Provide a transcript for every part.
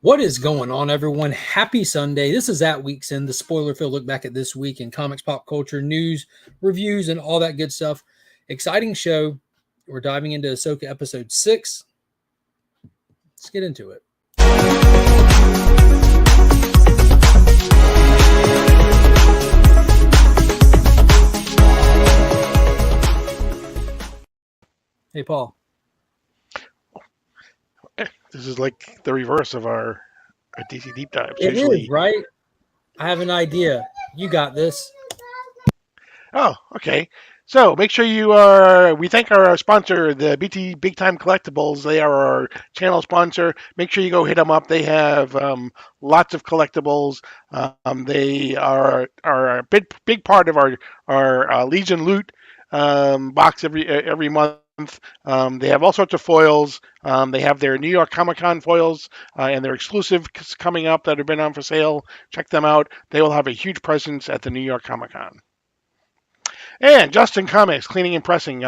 What is going on, everyone? Happy Sunday. This is At Week's End, the spoiler-filled look back at this week in comics, pop culture, news, reviews, and all that good stuff. Exciting show. We're diving into Ahsoka episode 6. Let's get into it. Hey, Paul. This is like the reverse of our DC Deep Dives. It is, right? I have an idea. You got this. Oh, okay. So make sure we thank our sponsor, the BT Big Time Collectibles. They are our channel sponsor. Make sure you go hit them up. They have lots of collectibles. They are a big part of our Legion loot box every month. They have all sorts of foils. They have their New York Comic Con foils and their exclusives coming up that have been on for sale. Check them out. They will have a huge presence at the New York Comic Con. And Justin Comicx, Cleaning and Pressing.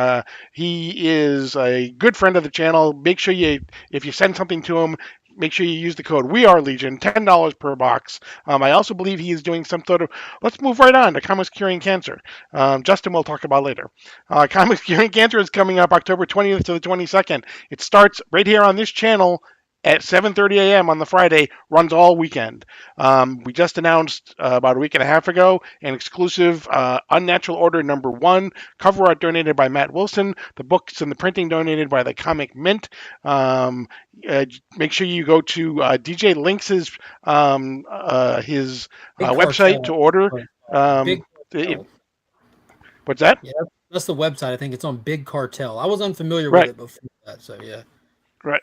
He is a good friend of the channel. Make sure if you send something to him, make sure you use the code WeAreLegion, $10 per box. I also believe he is doing some sort of... Let's move right on to Comics Curing Cancer. Justin will talk about later. Comics Curing Cancer is coming up October 20th to the 22nd. It starts right here on this channel at 7:30 a.m. on the Friday, runs all weekend. We just announced about a week and a half ago an exclusive Unnatural Order #1 cover art donated by Matt Wilson. The books and the printing donated by the Comic Mint. Make sure you go to DJ Lynx's his website to order. What's that? Yeah, that's the website. I think it's on Big Cartel. I was unfamiliar with it before that, so yeah. Right.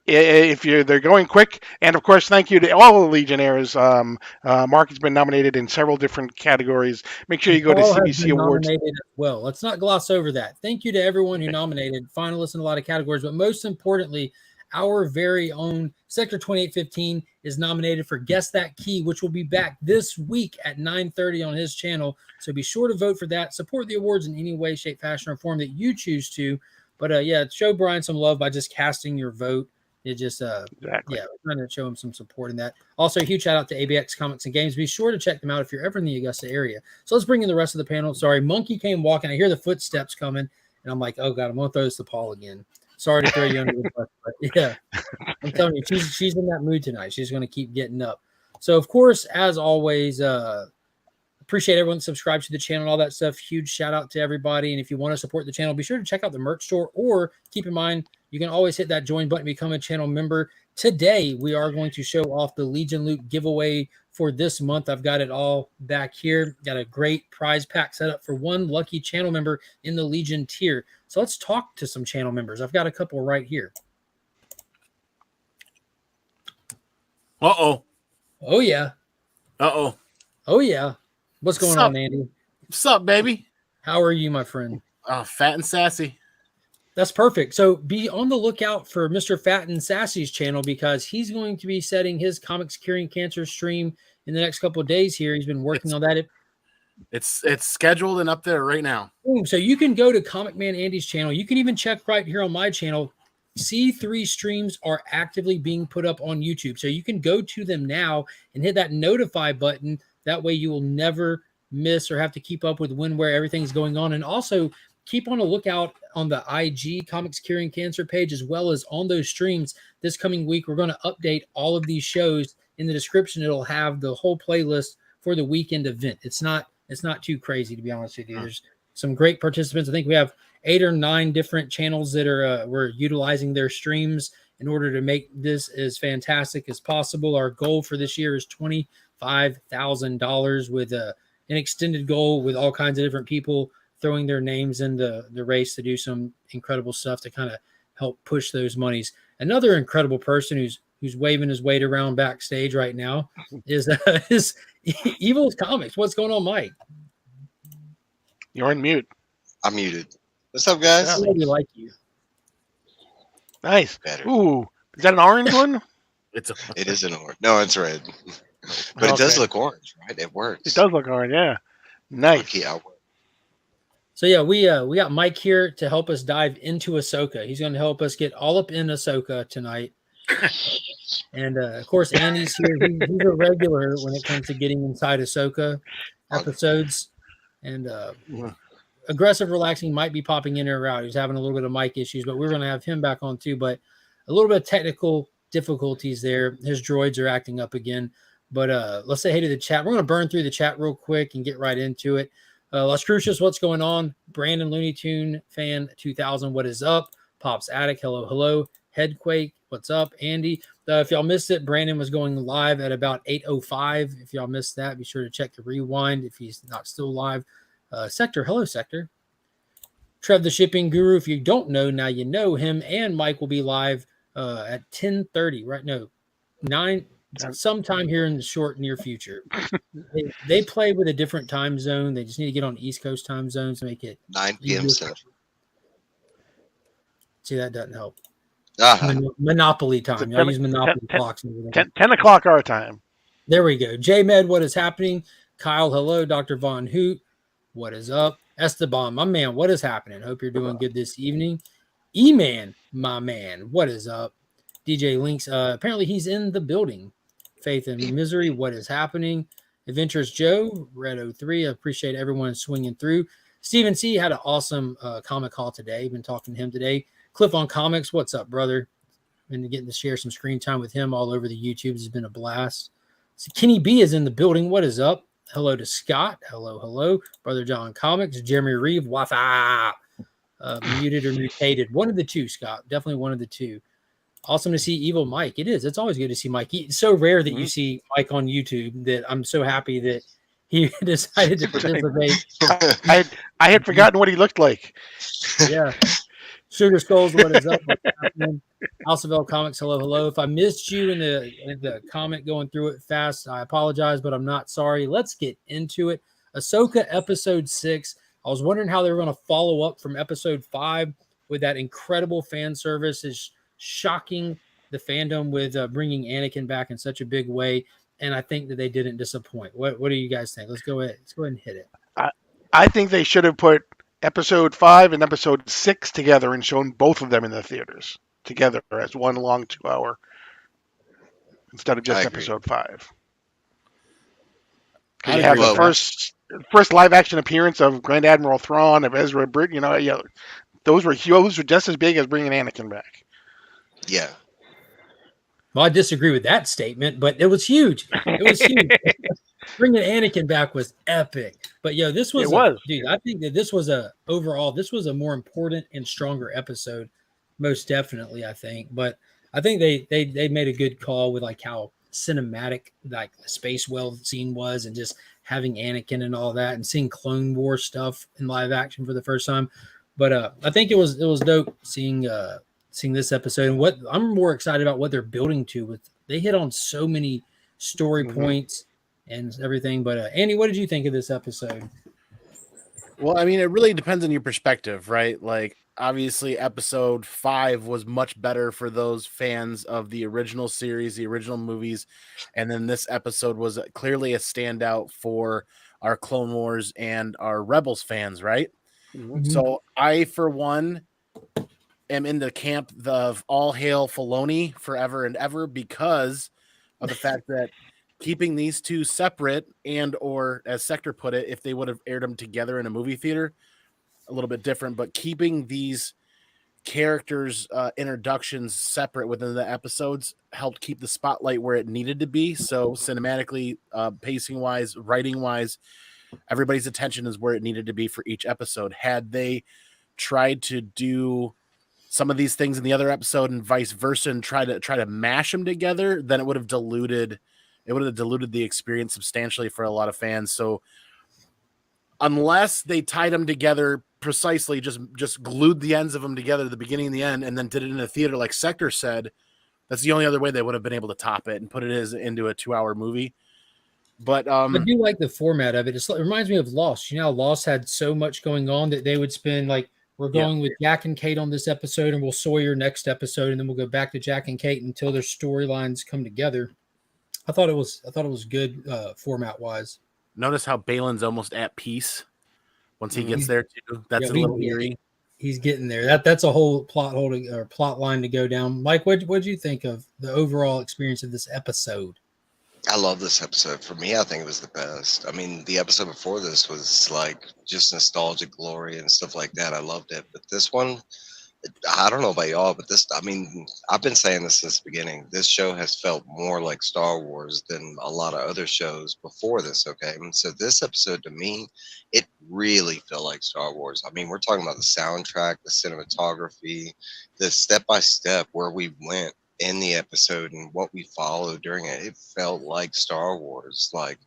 If they're going quick, and of course, thank you to all the Legionnaires. Mark has been nominated in several different categories. Make sure you go to CBC Awards. As well, let's not gloss over that. Thank you to everyone who nominated, finalists in a lot of categories, but most importantly, our very own Sector 2815 is nominated for Guess That Key, which will be back this week at 9:30 on his channel. So be sure to vote for that. Support the awards in any way, shape, fashion, or form that you choose to. But yeah, show Brian some love by just casting your vote. It just exactly. Yeah, we're trying to show him some support in that. Also, a huge shout out to ABX Comics and Games. Be sure to check them out if you're ever in the Augusta area. So let's bring in the rest of the panel. Sorry, Monkey came walking. I hear the footsteps coming, and I'm like, oh god, I'm gonna throw this to Paul again. Sorry to throw you under the bus, but yeah, I'm telling you, she's in that mood tonight. She's gonna keep getting up. So of course, as always, appreciate everyone that subscribes to the channel and all that stuff. Huge shout out to everybody. And if you want to support the channel, be sure to check out the merch store, or keep in mind, you can always hit that join button, become a channel member. Today, we are going to show off the Legion Loot giveaway for this month. I've got it all back here. Got a great prize pack set up for one lucky channel member in the Legion tier. So let's talk to some channel members. I've got a couple right here. Uh-oh. Oh, yeah. Uh-oh. Oh, yeah. What's going on, Andy? What's up, baby? How are you, my friend? Fat and sassy. That's perfect. So be on the lookout for Mr. Fat and Sassy's channel, because he's going to be setting his Comics Curing Cancer stream in the next couple of days here. He's been working on that. It's scheduled and up there right now. So you can go to Comic Man Andy's channel. You can even check right here on my channel. C3 streams are actively being put up on YouTube. So you can go to them now and hit that notify button. That way you will never miss or have to keep up with where everything's going on. And also keep on a lookout on the IG Comics Curing Cancer page, as well as on those streams. This coming week, we're going to update all of these shows. In the description, it'll have the whole playlist for the weekend event. It's not too crazy, to be honest with you. There's some great participants. I think we have 8 or 9 different channels that are we're utilizing their streams in order to make this as fantastic as possible. Our goal for this year is $25,000 with an extended goal with all kinds of different people throwing their names in the race to do some incredible stuff to kind of help push those monies. Another incredible person who's waving his weight around backstage right now is Evil's Comics. What's going on, Mike? You're on mute. I'm muted. What's up, guys? I really like you. Nice. Better. Ooh, is that an orange one? It is an orange. No, it's red. But it does look orange, right? It works. It does look orange, yeah. Nice. Okay, so yeah, we got Mike here to help us dive into Ahsoka. He's going to help us get all up in Ahsoka tonight. And of course, Andy's here. He's a regular when it comes to getting inside Ahsoka episodes. And aggressive relaxing might be popping in or out. He's having a little bit of mic issues, but we're going to have him back on too. But a little bit of technical difficulties there. His droids are acting up again. But let's say hey to the chat. We're going to burn through the chat real quick and get right into it. Las Crucias, what's going on? Brandon Looney Tune fan 2000, what is up? Pops Attic, hello. Headquake, what's up? Andy, if y'all missed it, Brandon was going live at about 8:05. If y'all missed that, be sure to check the rewind if he's not still live. Sector, hello, Sector. Trev the Shipping Guru, if you don't know, now you know him, and Mike will be live at 10:30, right? No, 9, sometime here in the short near future. They play with a different time zone. They just need to get on East Coast time zones to make it 9 p.m. stuff. See, that doesn't help. Monopoly time. Y'all use Monopoly clocks. 10 o'clock our time. There we go. J-Med, what is happening? Kyle, hello. Dr. Von Hoot, what is up? Esteban, my man, what is happening? Hope you're doing good this evening. E-Man, my man, what is up? DJ Links, apparently he's in the building. Faith and Misery, what is happening? Adventures Joe, Red 03, I appreciate everyone swinging through. Stephen C. had an awesome comic call today. Been talking to him today. Cliff on Comicx, what's up, brother? Been getting to share some screen time with him all over the YouTube. It's been a blast. So Kenny B is in the building. What is up? Hello to Scott. Hello. Brother John Comics. Jeremy Reeve. Wafa. Muted or mutated. One of the two, Scott. Definitely one of the two. Awesome to see Evil Mike. It is. It's always good to see Mike. It's so rare that you see Mike on YouTube that I'm so happy that he decided to participate. I had forgotten what he looked like. Yeah. Sugar Skulls, what is up? House of L Comics, hello. If I missed you in the comment going through it fast, I apologize, but I'm not sorry. Let's get into it. Ahsoka episode 6. I was wondering how they were going to follow up from episode 5 with that incredible fan service. Is shocking the fandom with bringing Anakin back in such a big way, and I think that they didn't disappoint. What do you guys think? Let's go ahead and hit it. I think they should have put episode 5 and episode 6 together and shown both of them in the theaters together as one long 2-hour instead of just episode 5. You have the first live action appearance of Grand Admiral Thrawn, of Ezra Bridger. Those were just as big as bringing Anakin back. Yeah. Well, I disagree with that statement, but it was huge. Bringing Anakin back was epic. But this was dude. I think that this was a more important and stronger episode, most definitely. I think, but I think they made a good call with like how cinematic like the space well scene was, and just having Anakin and all that, and seeing Clone War stuff in live action for the first time. But I think it was dope seeing this episode, and what I'm more excited about what they're building to. With they hit on so many story points and everything. But Andy, what did you think of this episode? Well, I mean, it really depends on your perspective, right? Like, obviously, episode 5 was much better for those fans of the original series, the original movies, and then this episode was clearly a standout for our Clone Wars and our Rebels fans, right? Mm-hmm. So I, for one, am in the camp of all hail Filoni forever and ever, because of the fact that keeping these two separate, and or as Sector put it, if they would have aired them together in a movie theater, a little bit different, but keeping these characters introductions separate within the episodes helped keep the spotlight where it needed to be. So cinematically, pacing wise, writing wise, everybody's attention is where it needed to be for each episode. Had they tried to do some of these things in the other episode and vice versa and try to mash them together, then it would have diluted the experience substantially for a lot of fans. So unless they tied them together precisely, just glued the ends of them together at the beginning and the end, and then did it in a theater like Sector said, that's the only other way they would have been able to top it and put it into a 2-hour movie. But I do like the format of it. It reminds me of Lost. Lost had so much going on that they would spend like, we're going with Jack and Kate on this episode, and we'll Sawyer next episode, and then we'll go back to Jack and Kate until their storylines come together. I thought it was good format wise. Notice how Balin's almost at peace once he gets there too. That's a little eerie. he's getting there. That's a whole plot line to go down. Mike, what'd you think of the overall experience of this episode? I love this episode. For me, I think it was the best. I mean, the episode before this was like just nostalgic glory and stuff like that. I loved it. But this one, I don't know about y'all, but this, I mean, I've been saying this since the beginning. This show has felt more like Star Wars than a lot of other shows before this, okay? And so this episode, to me, it really felt like Star Wars. I mean, we're talking about the soundtrack, the cinematography, the step-by-step where we went in the episode and what we followed during it. It felt like Star Wars, like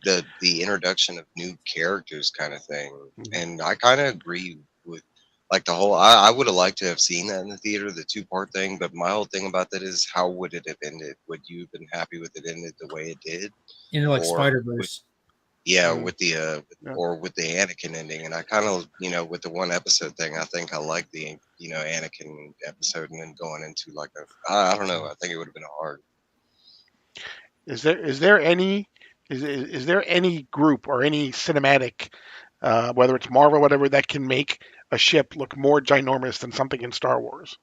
the introduction of new characters kind of thing. And I kind of agree with like the whole, I would have liked to have seen that in the theater, the 2-part thing, but my whole thing about that is how would it have ended? Would you have been happy with it ended the way it did? Like Spider-Verse. With the or with the Anakin ending. And I kind of, with the one episode thing, I think I like the, Anakin episode and then going into like I don't know, I think it would have been hard. Is there any group or any cinematic, whether it's Marvel or whatever, that can make a ship look more ginormous than something in Star Wars?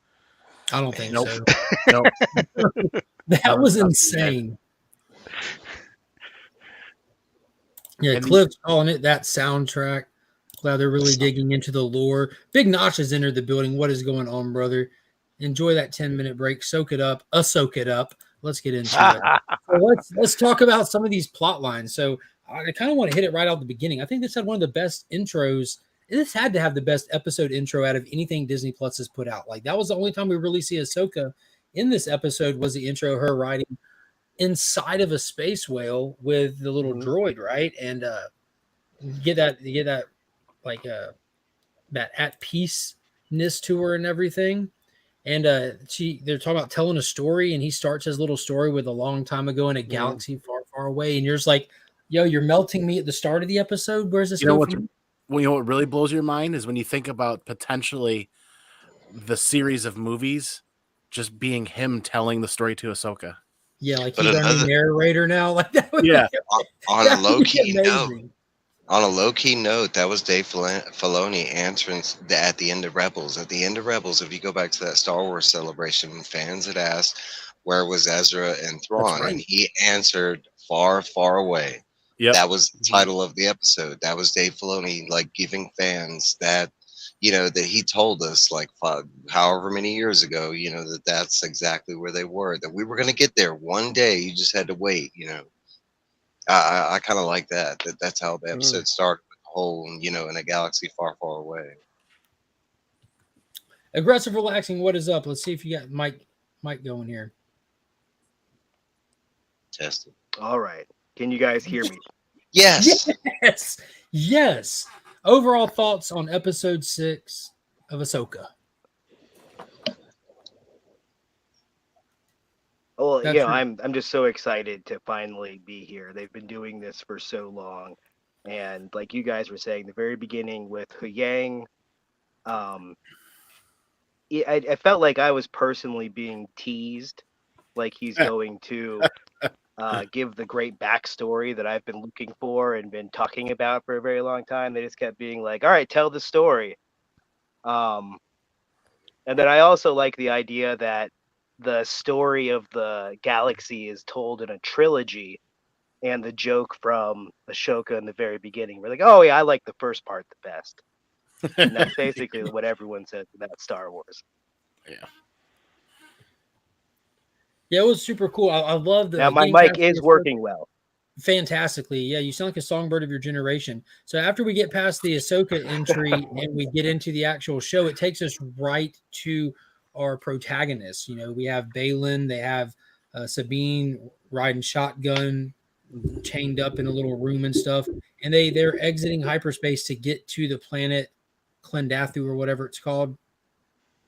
I don't think Nope. so. Nope. That was insane. Yeah, And Cliff's calling it that soundtrack. Glad they're really digging into the lore. Big Notch has entered the building. What is going on, brother? Enjoy that 10-minute break. Soak it up. Soak it up. Let's get into it. So let's talk about some of these plot lines. So I kind of want to hit it right out the beginning. I think this had one of the best intros. This had to have the best episode intro out of anything Disney Plus has put out. Like that was the only time we really see Ahsoka in this episode was the intro, her riding inside of a space whale with the little droid, right? And you get that like that at peaceness to her and everything. And they're talking about telling a story, and he starts his little story with a long time ago in a galaxy far, far away. And you're just like, yo, you're melting me at the start of the episode. Where's this? You know what really blows your mind is when you think about potentially the series of movies just being him telling the story to Ahsoka. Yeah, like he's our new narrator now. Like that would on a low key note. On a low key note, that was Dave Filoni answering at the end of Rebels. At the end of Rebels, if you go back to that Star Wars celebration, fans had asked where was Ezra and Thrawn, and he answered far, far away. Yep. That was the title of the episode. That was Dave Filoni like giving fans that, that he told us like however many years ago, that's exactly where they were, that we were going to get there one day. You just had to wait, I kind of like that. That's how the episode started with the whole, in a galaxy far, far away. Aggressive relaxing. What is up? Let's see if you got Mike going here. Test it. All right. Can you guys hear me? Yes. Yes. Overall thoughts on episode 6 of Ahsoka. Well, I'm just so excited to finally be here. They've been doing this for so long, and like you guys were saying, the very beginning with Huyang, I felt like I was personally being teased, like he's going to give the great backstory that I've been looking for and been talking about for a very long time. They just kept being like, "All right, tell the story," and then I also like the idea that the story of the galaxy is told in a trilogy, and the joke from Ahsoka in the very beginning, we're like, oh yeah, I like the first part the best. And that's basically what everyone says about Star Wars. Yeah, it was super cool. I love the. Now my mic is working well. Fantastically. Yeah, you sound like a songbird of your generation. So after we get past the Ahsoka entry and we get into the actual show, it takes us right to our protagonists. We have Baylan, they have Sabine riding shotgun, chained up in a little room and stuff, and they're exiting hyperspace to get to the planet Klendathu or whatever it's called.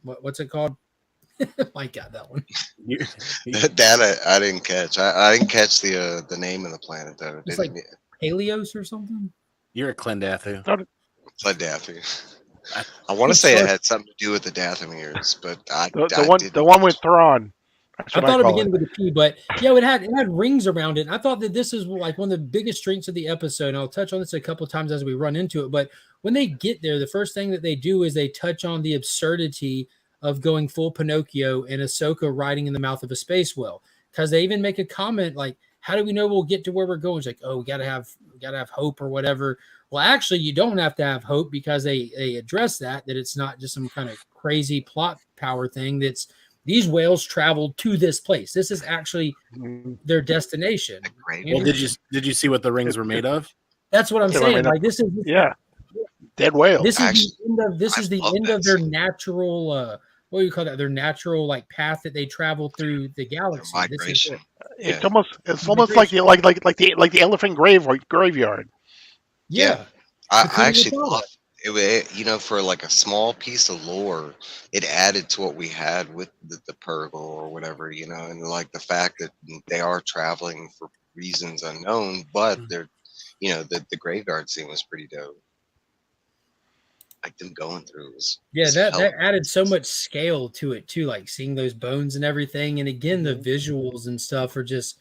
What's it called? My God, that one. That I didn't catch. I didn't catch the name of the planet though. It's like Helios or something. You're a Klendathu. Klendathu. I want to say it had something to do with the Dathomires, but the one with Thrawn. I thought it began with a P, but yeah, it had rings around it. I thought that this is like one of the biggest strengths of the episode. And I'll touch on this a couple of times as we run into it. But when they get there, the first thing that they do is they touch on the absurdity of going full Pinocchio and Ahsoka riding in the mouth of a space whale. Because they even make a comment like, "How do we know we'll get to where we're going?" It's like, "Oh, we gotta have hope or whatever." Well, actually, you don't have to have hope because they address that it's not just some kind of crazy plot power thing. That's these whales traveled to this place. This is actually their destination. Well, did you see what the rings were made of? That's what I'm They were saying. made of- Like this is dead whale. this is Actually, the end of this I is the love end that of their scene. natural what do you call that? Their natural like path that they travel through the Their galaxy. This is migration. it. It's almost like the elephant graveyard. Yeah. I Hakuna actually Matata. love it. You know, for like a small piece of lore, it added to what we had with the Purgle or whatever. You know, and like the fact that they are traveling for reasons unknown, but they're, you know, the graveyard scene was pretty dope. Like them going through was that added so much scale to it too, like seeing those bones and everything. And again, the visuals and stuff are just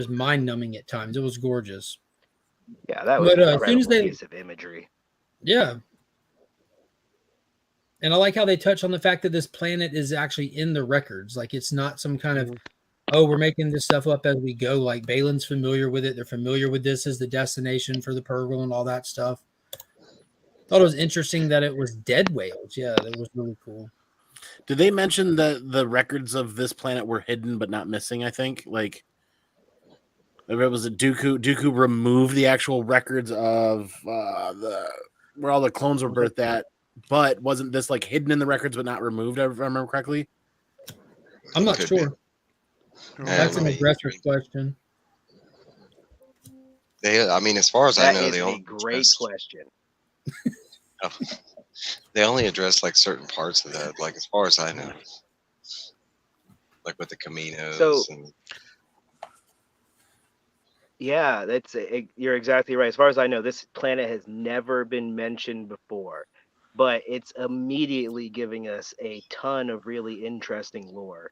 mind numbing at times. It was gorgeous. Yeah, that was But an as soon as incredible piece of imagery. Yeah. And I like how they touch on the fact that this planet is actually in the records. Like it's not some kind of, oh, we're making this stuff up as we go. Like Balin's familiar with it. They're familiar with this as the destination for the Purgle and all that stuff. Thought it was interesting that it was dead whales. Yeah, that was really cool. Did they mention that the records of this planet were hidden but not missing? I think like it was a Dooku removed the actual records of where all the clones were birthed at, but wasn't this like hidden in the records but not removed? If I remember correctly. I'm not sure. That's an I mean, aggressive question. I mean, as far as I That know, is they a only great question. they only address like certain parts of that. Like as far as I know, like with the Caminos. So- and Yeah, you're exactly right. As far as I know, this planet has never been mentioned before, but it's immediately giving us a ton of really interesting lore.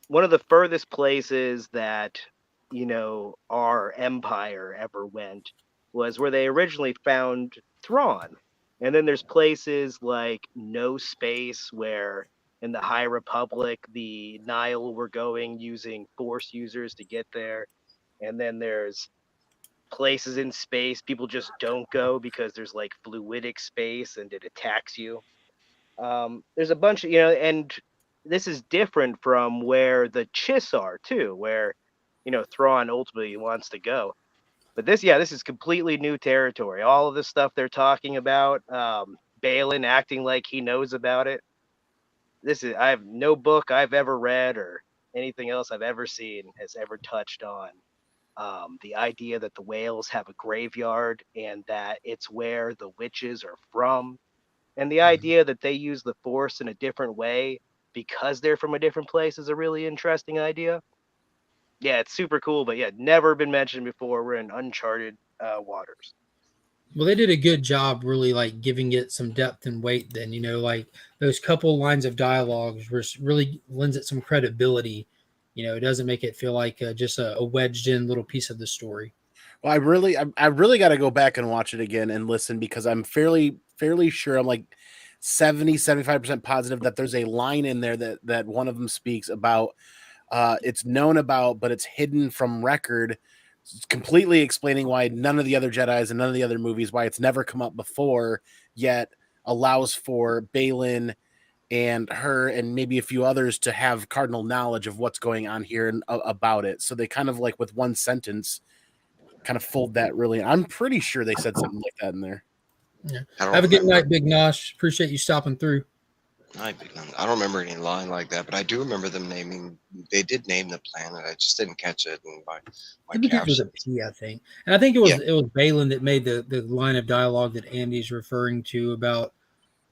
One of the furthest places that, you know, our empire ever went was where they originally found Thrawn. And then there's places like No Space, where in the High Republic, the Nile were going using Force users to get there. And then there's places in space people just don't go because there's like fluidic space and it attacks you. There's a bunch of, you know, and this is different from where the Chiss are too, where, you know, Thrawn ultimately wants to go. But this is completely new territory. All of the stuff they're talking about, Balin acting like he knows about it. I have no book I've ever read or anything else I've ever seen has ever touched on the idea that the whales have a graveyard and that it's where the witches are from. And the idea that they use the Force in a different way because they're from a different place is a really interesting idea. Yeah, it's super cool, but yeah, never been mentioned before. We're in uncharted waters. Well, they did a good job really like giving it some depth and weight then, you know, like those couple lines of dialogue really lends it some credibility. You know, it doesn't make it feel like just a wedged in little piece of the story. Well, I really got to go back and watch it again and listen because I'm fairly sure I'm like 75% positive that there's a line in there that one of them speaks about it's known about, but it's hidden from record. It's completely explaining why none of the other Jedis and none of the other movies, why it's never come up before, yet allows for Balin and her and maybe a few others to have cardinal knowledge of what's going on here and about it. So they kind of like with one sentence kind of fold that really. I'm pretty sure they said something like that in there. Yeah. Have a good night, Big Nosh. Appreciate you stopping through. I don't remember any line like that, but I do remember them naming. They did name the planet. I just didn't catch it in my It begins with a P, I think, and I think it was Balin that made the line of dialogue that Andy's referring to about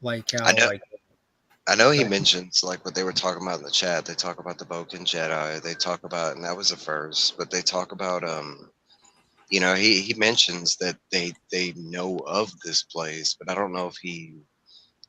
like how I know he mentions like what they were talking about in the chat. They talk about the Boken Jedi. They talk about, and that was the first, but they talk about you know, he mentions that they know of this place, but I don't know if he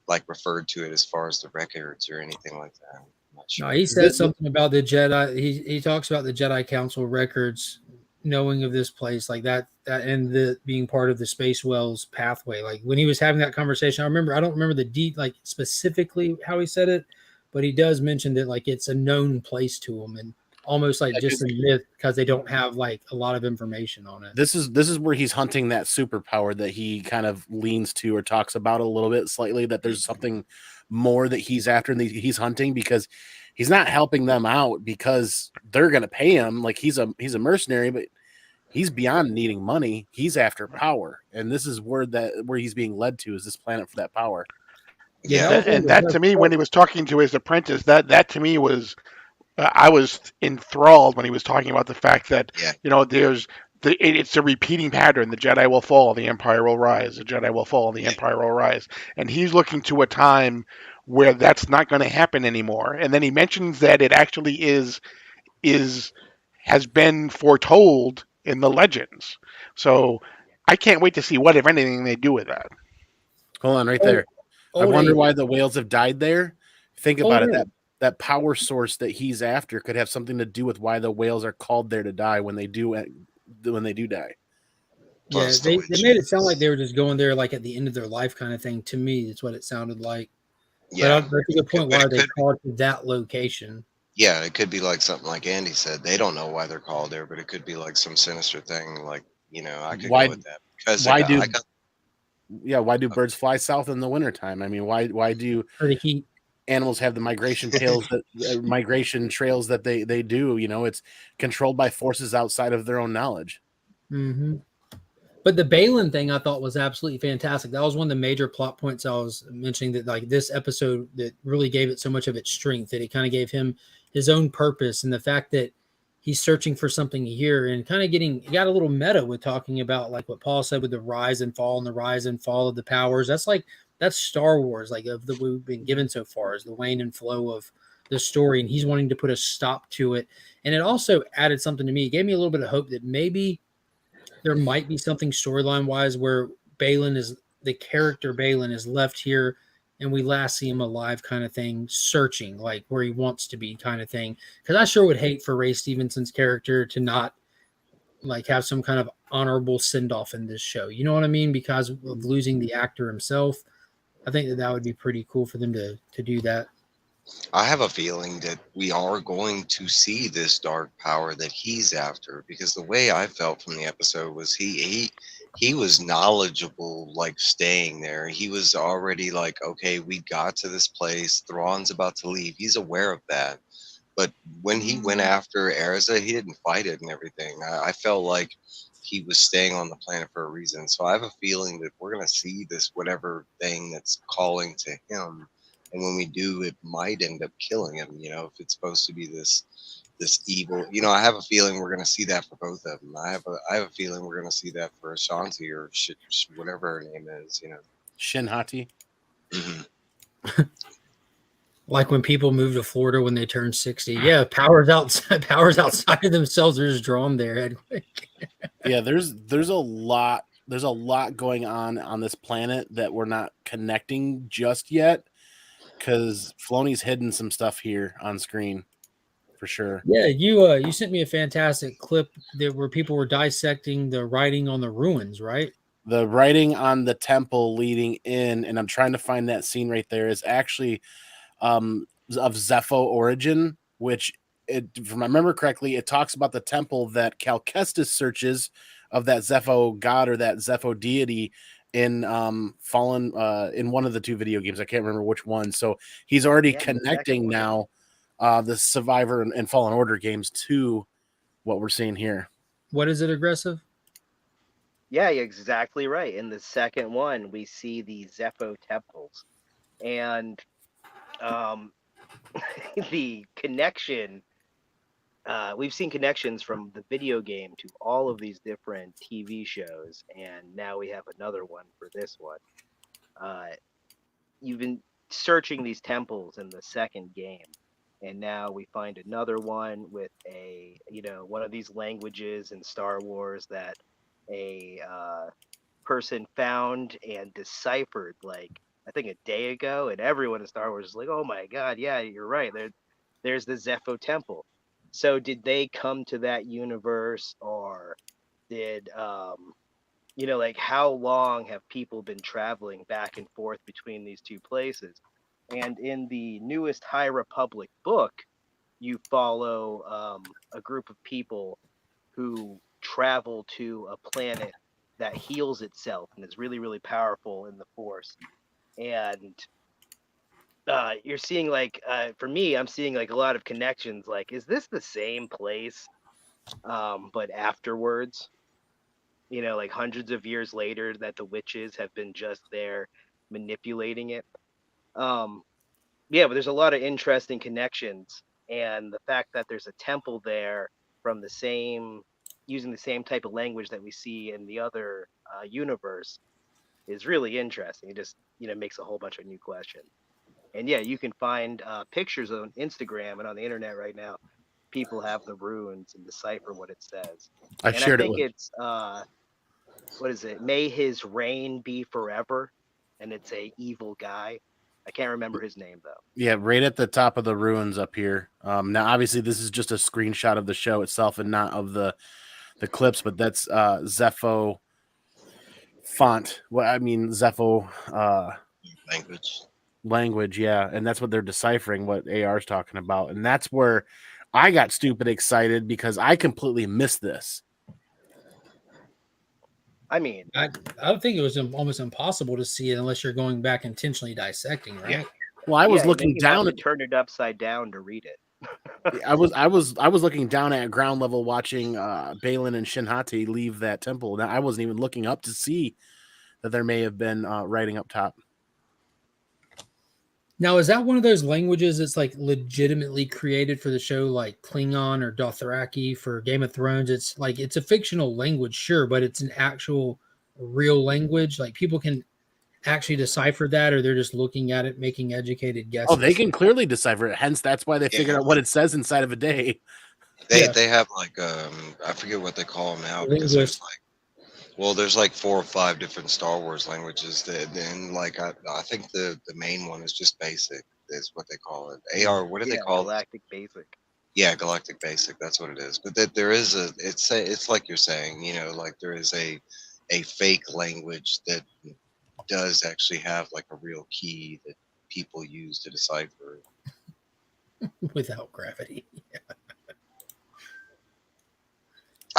like referred to it as far as the records or anything like that. I'm not sure. No, he says something about the Jedi. He talks about the Jedi Council records knowing of this place like that and the being part of the Space Wells pathway. Like when he was having that conversation, I don't remember the like specifically how he said it, but he does mention that like it's a known place to him and almost like just a myth because they don't have like a lot of information on it. This is where he's hunting that superpower that he kind of leans to or talks about a little bit slightly, that there's something more that he's after and he's hunting, because he's not helping them out because they're going to pay him. Like he's a mercenary, but he's beyond needing money. He's after power. And this is where he's being led to, is this planet for that power. Yeah, and that to me, when he was talking to his apprentice, that to me was, I was enthralled when he was talking about the fact that it's a repeating pattern. The Jedi will fall, the Empire will rise. The Jedi will fall, the Empire will rise. And he's looking to a time where that's not going to happen anymore. And then he mentions that it actually has been foretold in the legends. So I can't wait to see what, if anything, they do with that. Hold on, right there. I wonder why the whales have died there. Think about it. That power source that he's after could have something to do with why the whales are called there to die when they do die. Yeah, they made it sound like they were just going there like at the end of their life kind of thing. To me, that's what it sounded like. Yeah, but that's a good point. Why are they called to that location? Yeah, it could be like something like Andy said. They don't know why they're called there, but it could be like some sinister thing. Like, I could go with that. Because why do birds fly south in the wintertime? I mean, why do for the heat animals have the migration trails that they do? It's controlled by forces outside of their own knowledge. Mm-hmm. But the Balin thing I thought was absolutely fantastic. That was one of the major plot points I was mentioning, that like this episode that really gave it so much of its strength, that it kind of gave him his own purpose, and the fact that he's searching for something here and kind of got a little meta with talking about like what Paul said with the rise and fall and the rise and fall of the powers. That's Star Wars, like of the we've been given so far, is the wane and flow of the story, and he's wanting to put a stop to it. And it also added something to me. It gave me a little bit of hope that maybe there might be something storyline wise where the character Balin is left here and we last see him alive kind of thing, searching like where he wants to be kind of thing. Because I sure would hate for Ray Stevenson's character to not like have some kind of honorable send off in this show. You know what I mean? Because of losing the actor himself. I think that would be pretty cool for them to do that. I have a feeling that we are going to see this dark power that he's after, because the way I felt from the episode was he was knowledgeable, like staying there. He was already like, okay, we got to this place. Thrawn's about to leave. He's aware of that. But when he went after Erza, he didn't fight it and everything. I felt like he was staying on the planet for a reason. So I have a feeling that we're going to see this whatever thing that's calling to him. And when we do, it might end up killing him, if it's supposed to be this evil. I have a feeling we're going to see that for both of them. I have a feeling we're going to see that for Ashanti or whatever her name is, Shinhati. Mm-hmm. Like when people move to Florida when they turn 60. Yeah, powers outside of themselves, they're just drawn there. Yeah, there's a lot going on this planet that we're not connecting just yet, because Filoni's hidden some stuff here on screen for sure. Yeah, you sent me a fantastic clip where people were dissecting the writing on the ruins, right? The writing on the temple leading in, and I'm trying to find that scene right there, is actually of Zepho origin, which, if I remember correctly, it talks about the temple that Cal Kestis searches of that Zepho god or that Zepho deity in Fallen, in one of the two video games. I can't remember which one. So he's already connecting now the Survivor and Fallen Order games to what we're seeing here. What is it, Aggressive? Yeah, you're exactly right. In the second one, we see the Zepho temples, and the connection. We've seen connections from the video game to all of these different TV shows, and now we have another one for this one. You've been searching these temples in the second game, and now we find another one with one of these languages in Star Wars that a person found and deciphered like I think a day ago, and everyone in Star Wars is like, "Oh my God, yeah, you're right. There's the Zepho temple." So did they come to that universe, or did like how long have people been traveling back and forth between these two places? And in the newest High Republic book, you follow a group of people who travel to a planet that heals itself and is really, really powerful in the Force. And you're seeing for me, I'm seeing like a lot of connections. Like, is this the same place, but afterwards? Like hundreds of years later, that the witches have been just there manipulating it. Yeah, but there's a lot of interesting connections, and the fact that there's a temple there from using the same type of language that we see in the other universe is really interesting. It just makes a whole bunch of new questions. And yeah, you can find pictures on Instagram and on the internet right now. People have the runes and decipher what it says. I And shared I it think with. it's what is it? May his reign be forever, and it's a evil guy. I can't remember his name though. Yeah, right at the top of the ruins up here. Now, obviously, this is just a screenshot of the show itself and not of the clips, but that's Zepho font. Well, I mean Zepho language, yeah, and that's what they're deciphering. What AR's talking about, and that's where I got stupid excited because I completely missed this. I mean, I think it was almost impossible to see it unless you're going back intentionally dissecting, right? Yeah. Well, I was yeah, looking you have down to at. turn it upside down to read it. I was looking down at ground level watching Balin and Shinhati leave that temple. Now, I wasn't even looking up to see that there may have been writing up top. Now, is that one of those languages that's like legitimately created for the show, like Klingon or Dothraki for Game of Thrones? It's like it's a fictional language, sure, but it's an actual real language. Like people can actually decipher that, or they're just looking at it, making educated guesses. Oh, they can clearly decipher it. Hence, that's why they figured out what it says inside of a day. They have like I forget what they call them now, because there's like 4 or 5 different Star Wars languages. Then like I think the main one is just basic, is what they call it. AR, what do they call Galactic Basic. Yeah, Galactic Basic. That's what it is. But that there is it's like you're saying, like there is a fake language that does actually have like a real key that people use to decipher without gravity.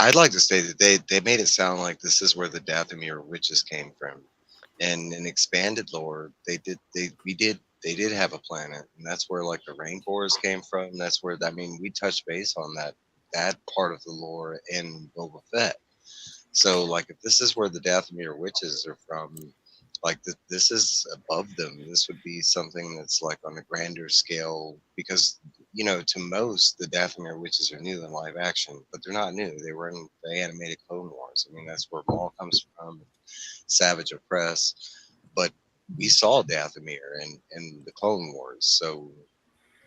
I'd like to say that they made it sound like this is where the Dathomir witches came from, and in expanded lore, they did have a planet, and that's where like the rainforest came from. That's where we touched base on that part of the lore in Boba Fett. So like if this is where the Dathomir witches are from, like this is above them. This would be something that's like on a grander scale, because to most the Dathomir witches are new in live action, but they're not new. They were in the animated Clone Wars. That's where Maul comes from, Savage Opress. But we saw Dathomir in the Clone Wars. So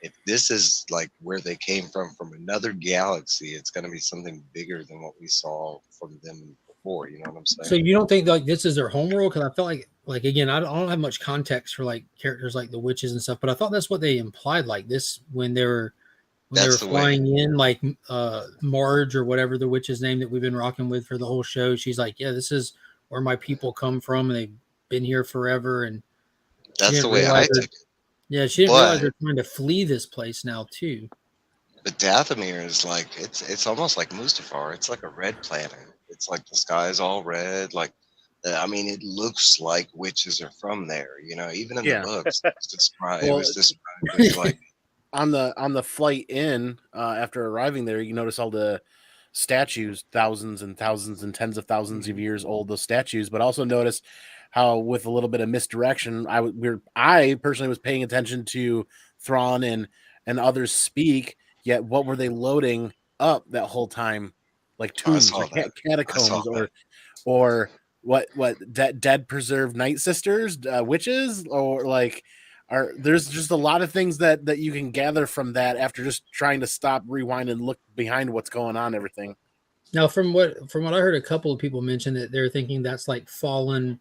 if this is like where they came from another galaxy, it's going to be something bigger than what we saw from them before. You know what I'm saying? So you don't think like this is their homeworld? Because I felt like again, I don't have much context for like characters like the witches and stuff, but I thought that's what they implied. Like this when they were flying in, like Marge or whatever the witch's name that we've been rocking with for the whole show. She's like, yeah, this is where my people come from, and they've been here forever. And that's the way I took it. Yeah, she didn't realize they're trying to flee this place now too. But Dathomir is like it's almost like Mustafar. It's like a red planet. It's like the sky is all red. Like it looks like witches are from there. Even in the books, it was described as like on the flight in after arriving there, you notice all the statues, thousands and thousands and tens of thousands of years old, those statues, but also notice how with a little bit of misdirection, I personally was paying attention to Thrawn and others speak, yet what were they loading up that whole time? Like tombs or catacombs or what dead preserved Night Sisters, witches, or like there's just a lot of things that you can gather from that after just trying to stop, rewind, and look behind what's going on, everything. Now, from what I heard, a couple of people mention that they're thinking that's like fallen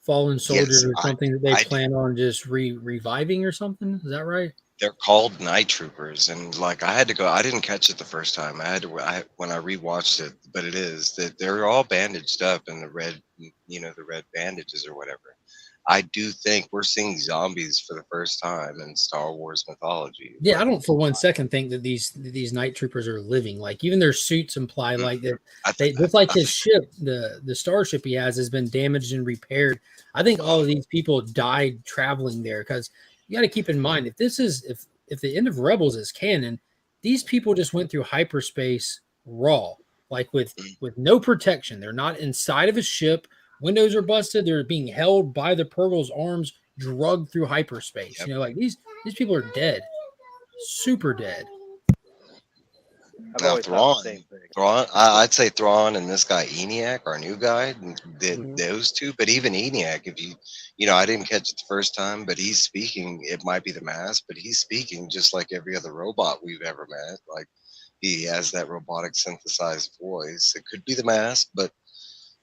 soldiers or something that they plan on just reviving or something. Is that right? they're called night troopers, and like I had to go. I didn't catch it the first time. I had to when I rewatched it, but it is that they're all bandaged up in the red, the red bandages or whatever. I do think we're seeing zombies for the first time in Star Wars mythology. Yeah, I don't for one second think that these night troopers are living. Like even their suits imply like that they just like his ship, the starship he has been damaged and repaired. I think all of these people died traveling there because you got to keep in mind if the end of Rebels is canon, these people just went through hyperspace raw, like with no protection. They're not inside of a ship. Windows are busted. They're being held by the Purgle's arms, drugged through hyperspace. Yep. You know, like these people are dead, super dead. I've Now always thought the same thing. Thrawn, I'd say Thrawn and this guy ENIAC, our new guy, those two. But even ENIAC, if I didn't catch it the first time, but he's speaking. It might be the mask, but he's speaking just like every other robot we've ever met. Like he has that robotic synthesized voice. It could be the mask, but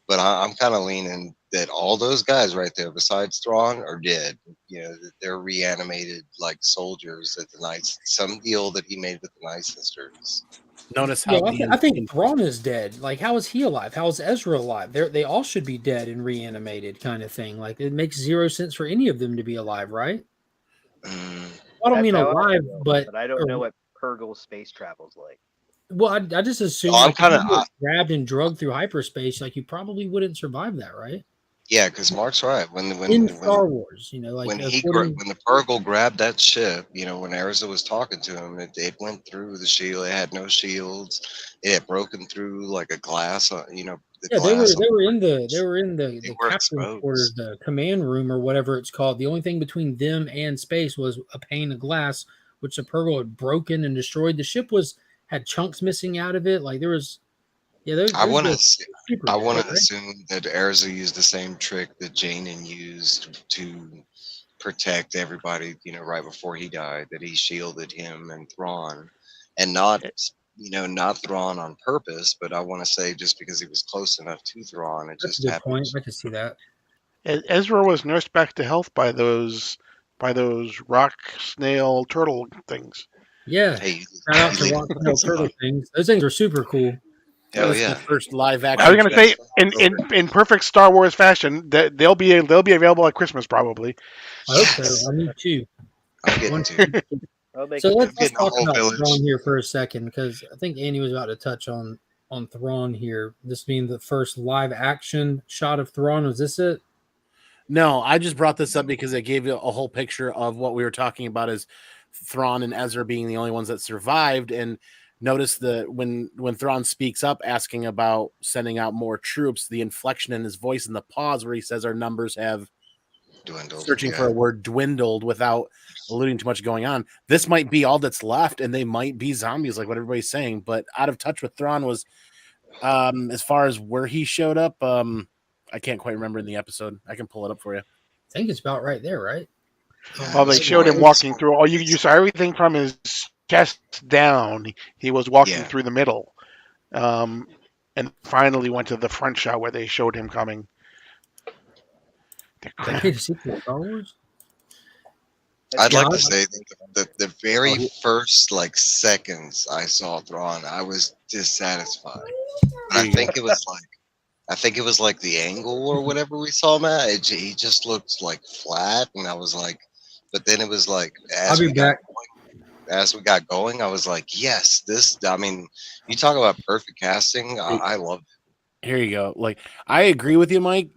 I'm kind of leaning that all those guys right there, besides Thrawn, are dead. That they're reanimated like soldiers at the Night. Some deal that he made with the Night Sisters. Notice how I think Thrawn is dead. Like, how is he alive? How is Ezra alive? They all should be dead and reanimated, kind of thing. Like, it makes zero sense for any of them to be alive, right? I don't mean alive, but I don't know what Purgle space travel's like. Well, I just assume if you get grabbed and drugged through hyperspace, like you probably wouldn't survive that, right? Yeah, because Mark's right. When Star Wars, like when the Purgle grabbed that ship, when Erza was talking to him, it went through the shield. It had no shields. It had broken through like a glass. They were in the captain's quarters, the command room or whatever it's called. The only thing between them and space was a pane of glass, which the Purgle had broken and destroyed. The ship had chunks missing out of it. Like there was, I want to assume that Erza used the same trick that Janin used to protect everybody. Right before he died, that he shielded him and Thrawn, and not Thrawn on purpose. But I want to say just because he was close enough to Thrawn, it That's just a good happened. point. I can see that. Ezra was nursed back to health by those rock snail turtle things. Yeah, shout out to Rock Turtle things. Those things are super cool. Hell yeah! The first live action. I was going to say, in perfect Star Wars fashion, that they'll be available at Christmas probably. I hope so. I need two. I'm getting two. So let's talk about Thrawn here for a second, because I think Andy was about to touch on Thrawn here. This being the first live action shot of Thrawn. Was this it? No, I just brought this up because it gave you a whole picture of what we were talking about as Thrawn and Ezra being the only ones that survived. And notice that when Thrawn speaks up asking about sending out more troops, the inflection in his voice and the pause where he says our numbers have dwindled, searching for a word, dwindled, without alluding to much going on. This might be all that's left, and they might be zombies like what everybody's saying. But out of touch with Thrawn was as far as where he showed up, I can't quite remember in the episode. I can pull it up for you. I think it's about right there, right? Well, they showed him walking through. You saw everything from his chest down. He was walking through the middle, and finally went to the front shot where they showed him coming. Star Wars? I'd like to say that the very first seconds I saw Thrawn, I was dissatisfied. But I think it was like the angle or whatever we saw him at. He just looked flat, and I was like, but then it was as we got going, I was like, yes, this. I mean, you talk about perfect casting. I love it. Here you go. I agree with you, Mike.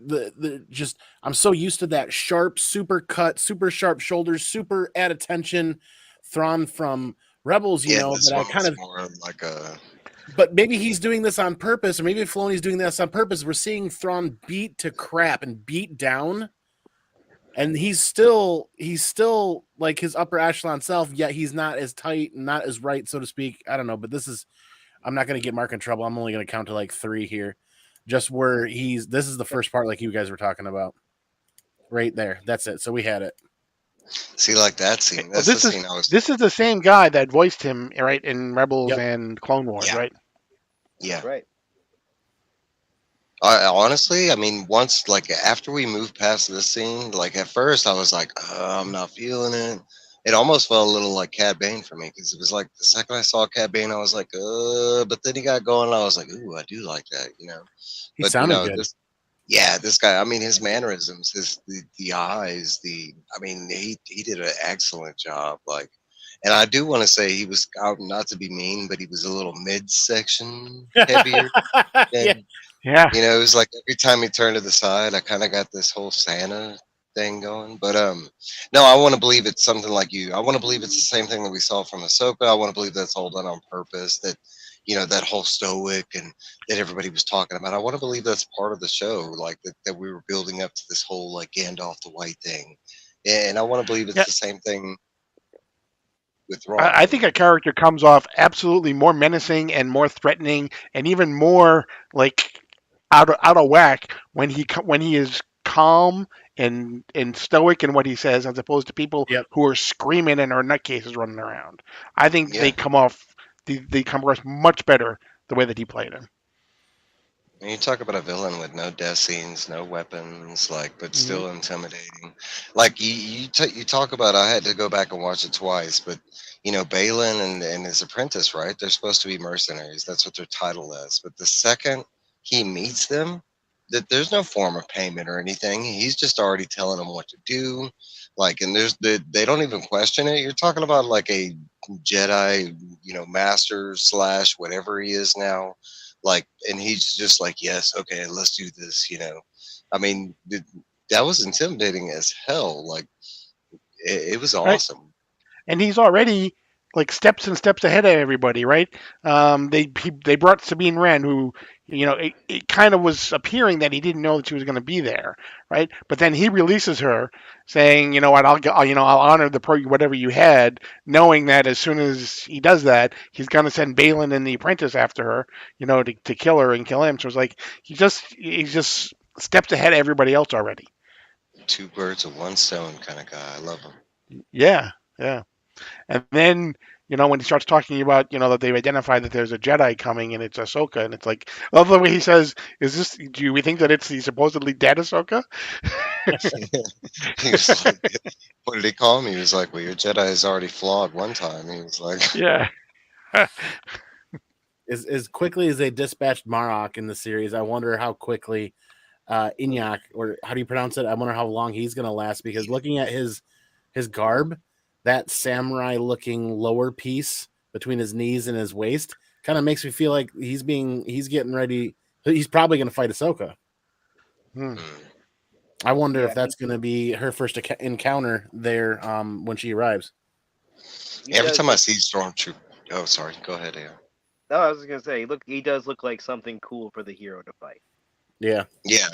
I'm so used to that sharp, super cut, super sharp shoulders, super at attention Thrawn from Rebels. That I kind of more like a. But maybe he's doing this on purpose, or maybe Filoni's doing this on purpose. We're seeing Thrawn beat to crap and beat down, and he's still like his upper echelon self, yet he's not as tight and not as right, so to speak. I don't know, but I'm not going to get Mark in trouble. I'm only going to count to 3 here, just where this is the first part like you guys were talking about. Right there. That's it. So we had it. See, that scene. That's this is the same guy that voiced him, right, in Rebels and Clone Wars, right? Yeah. Right. Honestly, I mean, after we moved past this scene, at first I was like, I'm not feeling it. it almost felt a little like Cad Bane for me because it was like the second I saw Cad Bane, I was like, but then he got going, and I was like, ooh, I do like that, you know. He But sounded good. this guy, I mean, his mannerisms, the eyes, I mean, he did an excellent job. Like, and I do want to say he was out, not to be mean, but he was a little midsection heavier Yeah. than, Yeah. you know, it was like every time he turned to the side, I kind of got this whole Santa thing going. But no, I want to believe it's something like you. I want to believe it's the same thing that we saw from Ahsoka. I want to believe that's all done on purpose. That, you know, that whole stoic and that everybody was talking about. I want to believe that's part of the show, like that we were building up to this whole like Gandalf the White thing. And I want to believe it's Yeah. the same thing with I Thrawn. think a character comes off absolutely more menacing and more threatening, and even more like out of whack when he is calm and stoic in what he says, as opposed to people Yep. who are screaming and are nutcases running around. I think Yeah. they come across much better the way that he played him. And you talk about a villain with no death scenes, no weapons, like, but still intimidating. Like you talk about. I had to go back and watch it twice, but you know, Balin and his apprentice, right? They're supposed to be mercenaries. That's what they're titled as. But the second he meets them, that there's no form of payment or anything. He's just already telling them what to do. Like, and they don't even question it. You're talking about like a Jedi, you know, master slash whatever he is now, like, and he's just like, yes, okay, let's do this, you know. I mean, that was intimidating as hell. Like, it was Right. awesome. And he's already like steps and steps ahead of everybody, right? They brought Sabine Wren, who, you know, it kind of was appearing that he didn't know that she was going to be there, right? But then he releases her, saying, you know what, I'll honor whatever you had, knowing that as soon as he does that, he's going to send Balin and the apprentice after her, you know, to kill her and kill him. So it's like he's just steps ahead of everybody else already. Two birds with one stone kind of guy. I love him. Yeah, yeah. And then, you know, when he starts talking about, you know, that they've identified that there's a Jedi coming and it's Ahsoka, and it's like, I love the way he says, do we think that it's the supposedly dead Ahsoka? He was like, what did he call me? He was like, well, your Jedi is already flawed one time. He was like, Yeah. As quickly as they dispatched Marok in the series, I wonder how quickly Inyak, or how do you pronounce it? I wonder how long he's going to last, because looking at his garb, that samurai looking lower piece between his knees and his waist kind of makes me feel like he's getting ready. He's probably going to fight Ahsoka. Hmm. I wonder Yeah, if that's going to be her first encounter there when she arrives. every time I see Stormtrooper. Oh, sorry. Go ahead, Aaron. No, I was just gonna say, look, he does look like something cool for the hero to fight. Yeah. Yeah.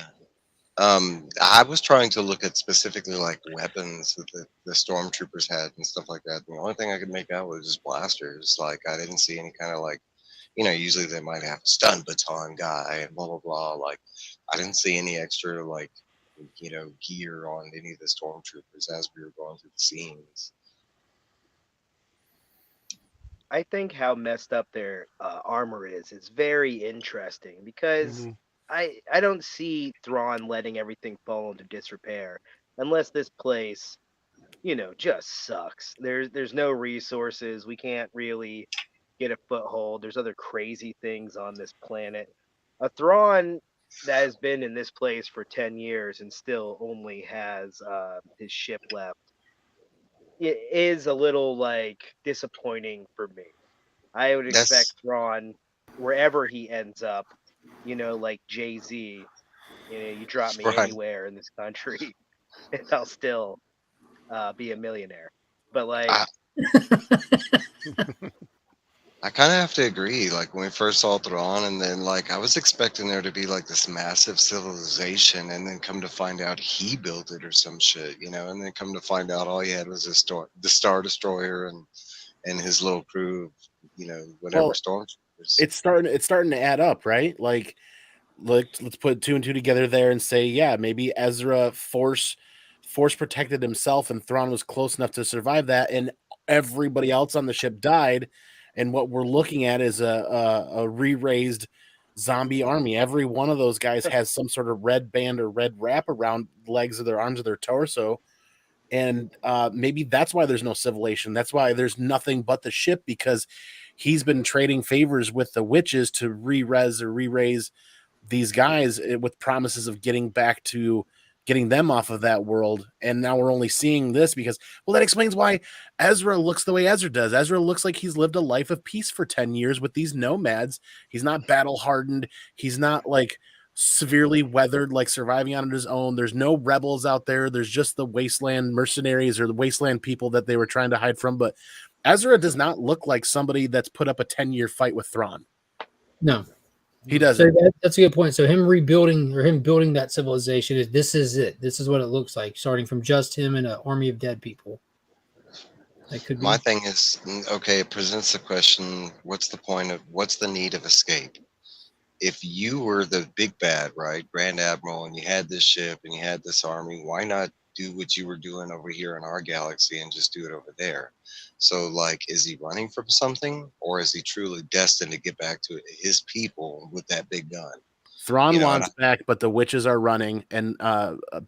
I was trying to look at specifically like weapons that the stormtroopers had and stuff like that. And the only thing I could make out was just blasters. Like, I didn't see any kind of like, you know, usually they might have a stun baton guy and blah blah blah. Like, I didn't see any extra like, you know, gear on any of the stormtroopers as we were going through the scenes. I think how messed up their armor is very interesting because Mhm. I don't see Thrawn letting everything fall into disrepair unless this place, you know, just sucks. There's no resources. We can't really get a foothold. There's other crazy things on this planet. A Thrawn that has been in this place for 10 years and still only has his ship left, it is a little like disappointing for me. I would expect That's Thrawn, wherever he ends up, you know, like Jay-Z, you know, you drop me right. anywhere in this country and I'll still be a millionaire. But like, I, I kind of have to agree. Like when we first saw Thrawn, and then like I was expecting there to be like this massive civilization, and then come to find out he built it or some shit, you know. And then come to find out all he had was the Star Destroyer and his little crew, of, you know, whatever Well, stormtroopers. it's starting to add up, right? Like, let's put two and two together there and say, yeah, maybe Ezra force protected himself, and Thrawn was close enough to survive that, and everybody else on the ship died. And what we're looking at is a re-raised zombie army. Every one of those guys has some sort of red band or red wrap around the legs of their arms of their torso, And maybe that's why there's no civilization. That's why there's nothing but the ship, because he's been trading favors with the witches to re-raise these guys with promises of getting them off of that world. And now we're only seeing this because, well, that explains why Ezra looks the way Ezra does. Ezra looks like he's lived a life of peace for 10 years with these nomads. He's not battle hardened. He's not like severely weathered, like surviving on his own. There's no rebels out there. There's just the wasteland mercenaries or the wasteland people that they were trying to hide from. But Ezra does not look like somebody that's put up a 10-year fight with Thrawn. No. He doesn't. So that's a good point. So him rebuilding or him building that civilization this is it. This is what it looks like, starting from just him and an army of dead people. That could be. My thing is, okay, it presents the question, what's the need of escape? If you were the big bad, right, Grand Admiral, and you had this ship and you had this army, why not do what you were doing over here in our galaxy and just do it over there? So, like, is he running from something, or is he truly destined to get back to his people with that big gun? Thrawn wants back, but the witches are running, and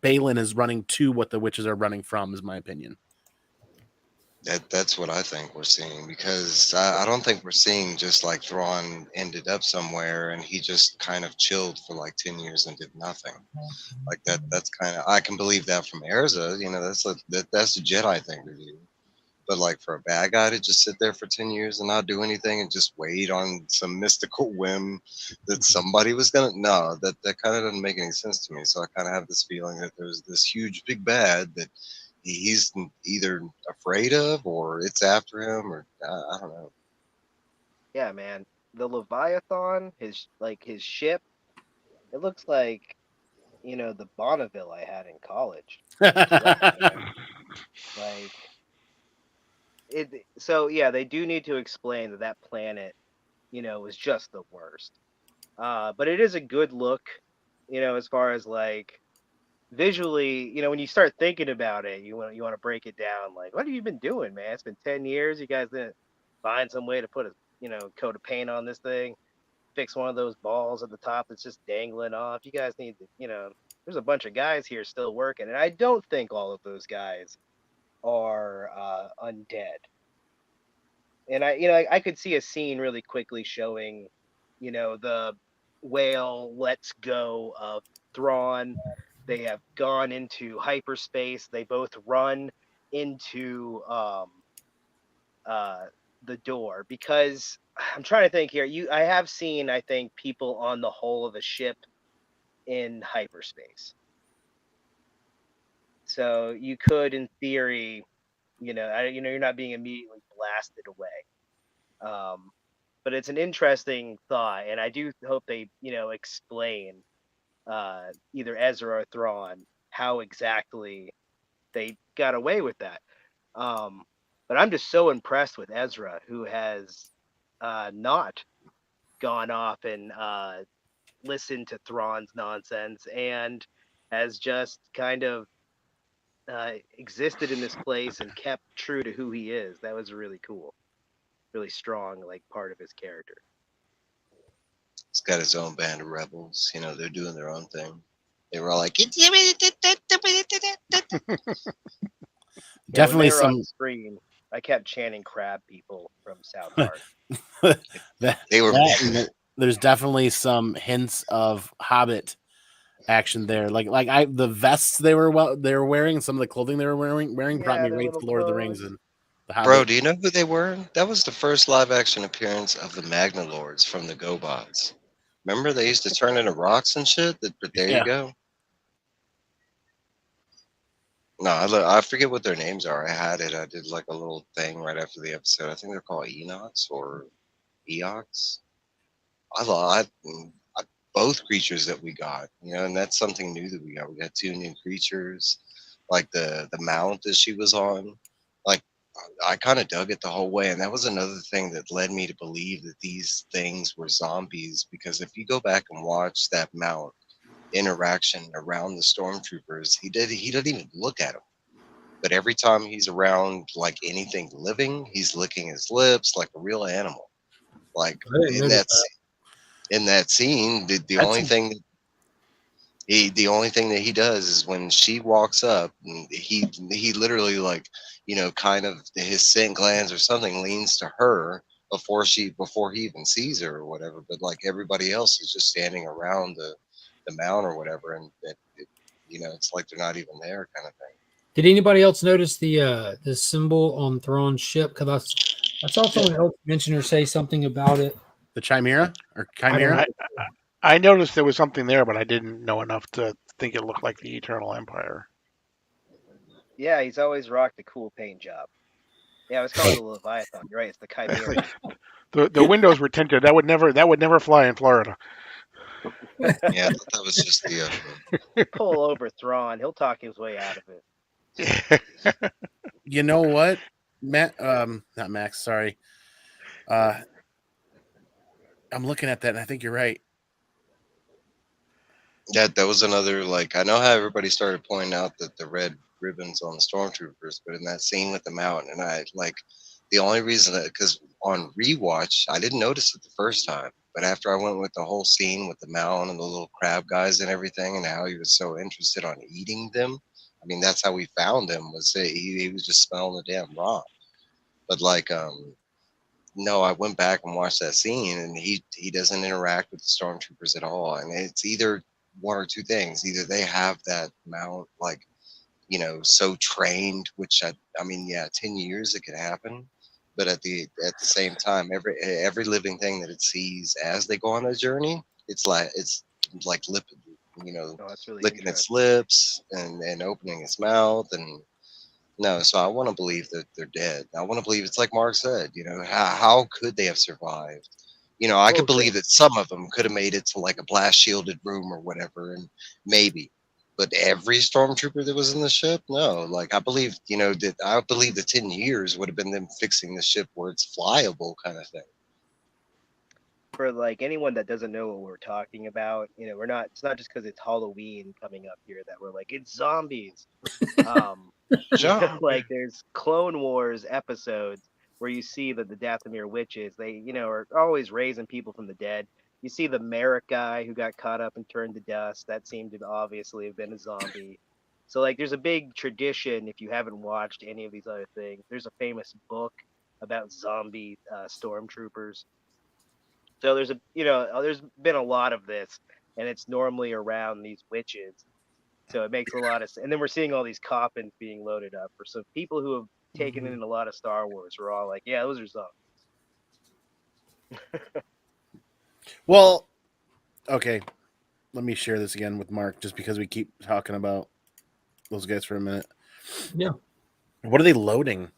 Balin is running to what the witches are running from, is my opinion. That's what I think we're seeing, because I don't think we're seeing just like Thrawn ended up somewhere and he just kind of chilled for like 10 years and did nothing. Like that's kind of, I can believe that from Erza, that's a Jedi thing to do. But like for a bad guy to just sit there for 10 years and not do anything and just wait on some mystical whim that somebody was gonna, no, that kind of doesn't make any sense to me. So I kind of have this feeling that there's this huge big bad that he's either afraid of, or it's after him, or I don't know. Yeah, man. The Leviathan, his ship, it looks like, the Bonneville I had in college. Like it. So yeah, they do need to explain that planet, was just the worst. But it is a good look, as far as like visually, when you start thinking about it, you want to break it down. Like, what have you been doing, man? It's been 10 years. You guys didn't find some way to put a coat of paint on this thing, fix one of those balls at the top that's just dangling off. You guys need to, there's a bunch of guys here still working, and I don't think all of those guys are undead. And I could see a scene really quickly showing, the whale lets go of Thrawn. They have gone into hyperspace. They both run into the door, because I'm trying to think here. I have seen, I think, people on the hull of a ship in hyperspace. So you could, in theory, you're not being immediately blasted away. But it's an interesting thought, and I do hope they, explain either Ezra or Thrawn how exactly they got away with that. But I'm just so impressed with Ezra, who has not gone off and listened to Thrawn's nonsense, and has just kind of existed in this place and kept true to who he is. That was really cool, really strong, like, part of his character. He's got his own band of rebels. They're doing their own thing. They were all like, definitely some some screen. I kept chanting "crab people" from South Park. they were. There's definitely some hints of Hobbit action there. Like the vests they were wearing, some of the clothing they were wearing brought me right to Lord of the Rings and the Hobbit. Bro, do you know who they were? That was the first live action appearance of the Magna Lords from the GoBots. Remember, they used to turn into rocks and shit. But there you go. No, I forget what their names are. I had it. I did like a little thing right after the episode. I think they're called Enox or Eox. I both creatures that we got, and that's something new that we got. We got 2 new creatures, like the mount that she was on. Like, I kind of dug it the whole way, and that was another thing that led me to believe that these things were zombies. Because if you go back and watch that mount interaction around the stormtroopers, he doesn't even look at them. But every time he's around like anything living, he's licking his lips like a real animal. Like in that scene, the only thing The only thing that he does is when she walks up, and he literally like, kind of his scent glands or something leans to her before he even sees her or whatever. But like everybody else is just standing around the mount or whatever, and it's like they're not even there, kind of thing. Did anybody else notice the symbol on Thrawn's ship? Because I saw someone else mention or say something about it. The Chimera or Chimera? I noticed there was something there, but I didn't know enough to think it looked like the Eternal Empire. Yeah, he's always rocked a cool paint job. Yeah, I was calling it the Leviathan. You're right, it's the Chimera. The windows were tinted. That would never fly in Florida. Yeah, that was just the. Pull over Thrawn. He'll talk his way out of it. You know what, Matt? Not Max. Sorry. I'm looking at that, and I think you're right. Yeah, that was another, like, I know how everybody started pointing out that the red ribbons on the stormtroopers, but in that scene with the mountain, and I like the only reason that, because on rewatch I didn't notice it the first time, but after I went with the whole scene with the mountain and the little crab guys and everything, and how he was so interested on eating them. I mean, that's how we found him, was that he was just smelling the damn rock. But like, no, I went back and watched that scene, and he doesn't interact with the stormtroopers at all, and it's either one or two things. Either they have that mount, like, so trained, which I mean, yeah, 10 years it could happen, but at the same time, every living thing that it sees as they go on a journey, it's like lip, That's really licking its lips and opening its mouth, and no, so I want to believe that they're dead. I want to believe it's like Mark said. How could they have survived? I could believe that some of them could have made it to like a blast shielded room or whatever, and maybe. But every stormtrooper that was in the ship, no. Like I believe, I believe the 10 years would have been them fixing the ship where it's flyable, kind of thing. For like anyone that doesn't know what we're talking about, we're not. It's not just because it's Halloween coming up here that we're like it's zombies. Like there's Clone Wars episodes where you see that the Dathomir witches, they are always raising people from the dead. You see the Merrick guy who got caught up and turned to dust. That seemed to obviously have been a zombie. So like there's a big tradition. If you haven't watched any of these other things, there's a famous book about zombie stormtroopers. So there's there's been a lot of this, and it's normally around these witches. So it makes a lot of sense. And then we're seeing all these coffins being loaded up for some people who have taken in a lot of Star Wars. We're all like, yeah, those are zombies. Well, okay. Let me share this again with Mark, just because we keep talking about those guys for a minute. Yeah. What are they loading?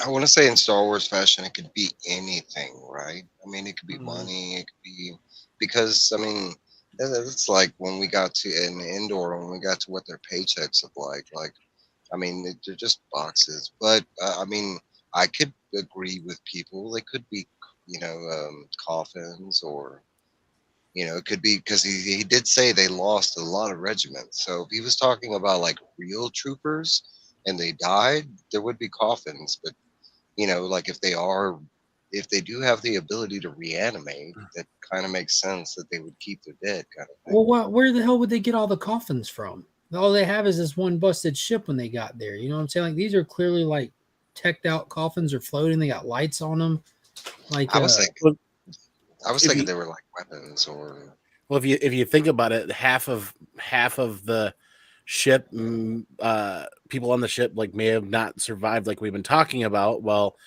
I want to say in Star Wars fashion, it could be anything, right? I mean, it could be money, it could be, because, I mean, it's like when we got to in Endor, when we got to what their paychecks look like, I mean, they're just boxes. But, I mean, I could agree with people. They could be, coffins, or, it could be, because he did say they lost a lot of regiments. So if he was talking about like real troopers and they died, there would be coffins. But like if they do have the ability to reanimate, that kind of makes sense that they would keep their dead, kind of thing. Well, where the hell would they get all the coffins from? All they have is this one busted ship when they got there. You know what I'm saying? Like these are clearly like teched out coffins, are floating. They got lights on them. Like I was thinking they were like weapons, or. Well, if you think about it, half of the ship, people on the ship like may have not survived, like we've been talking about. Well,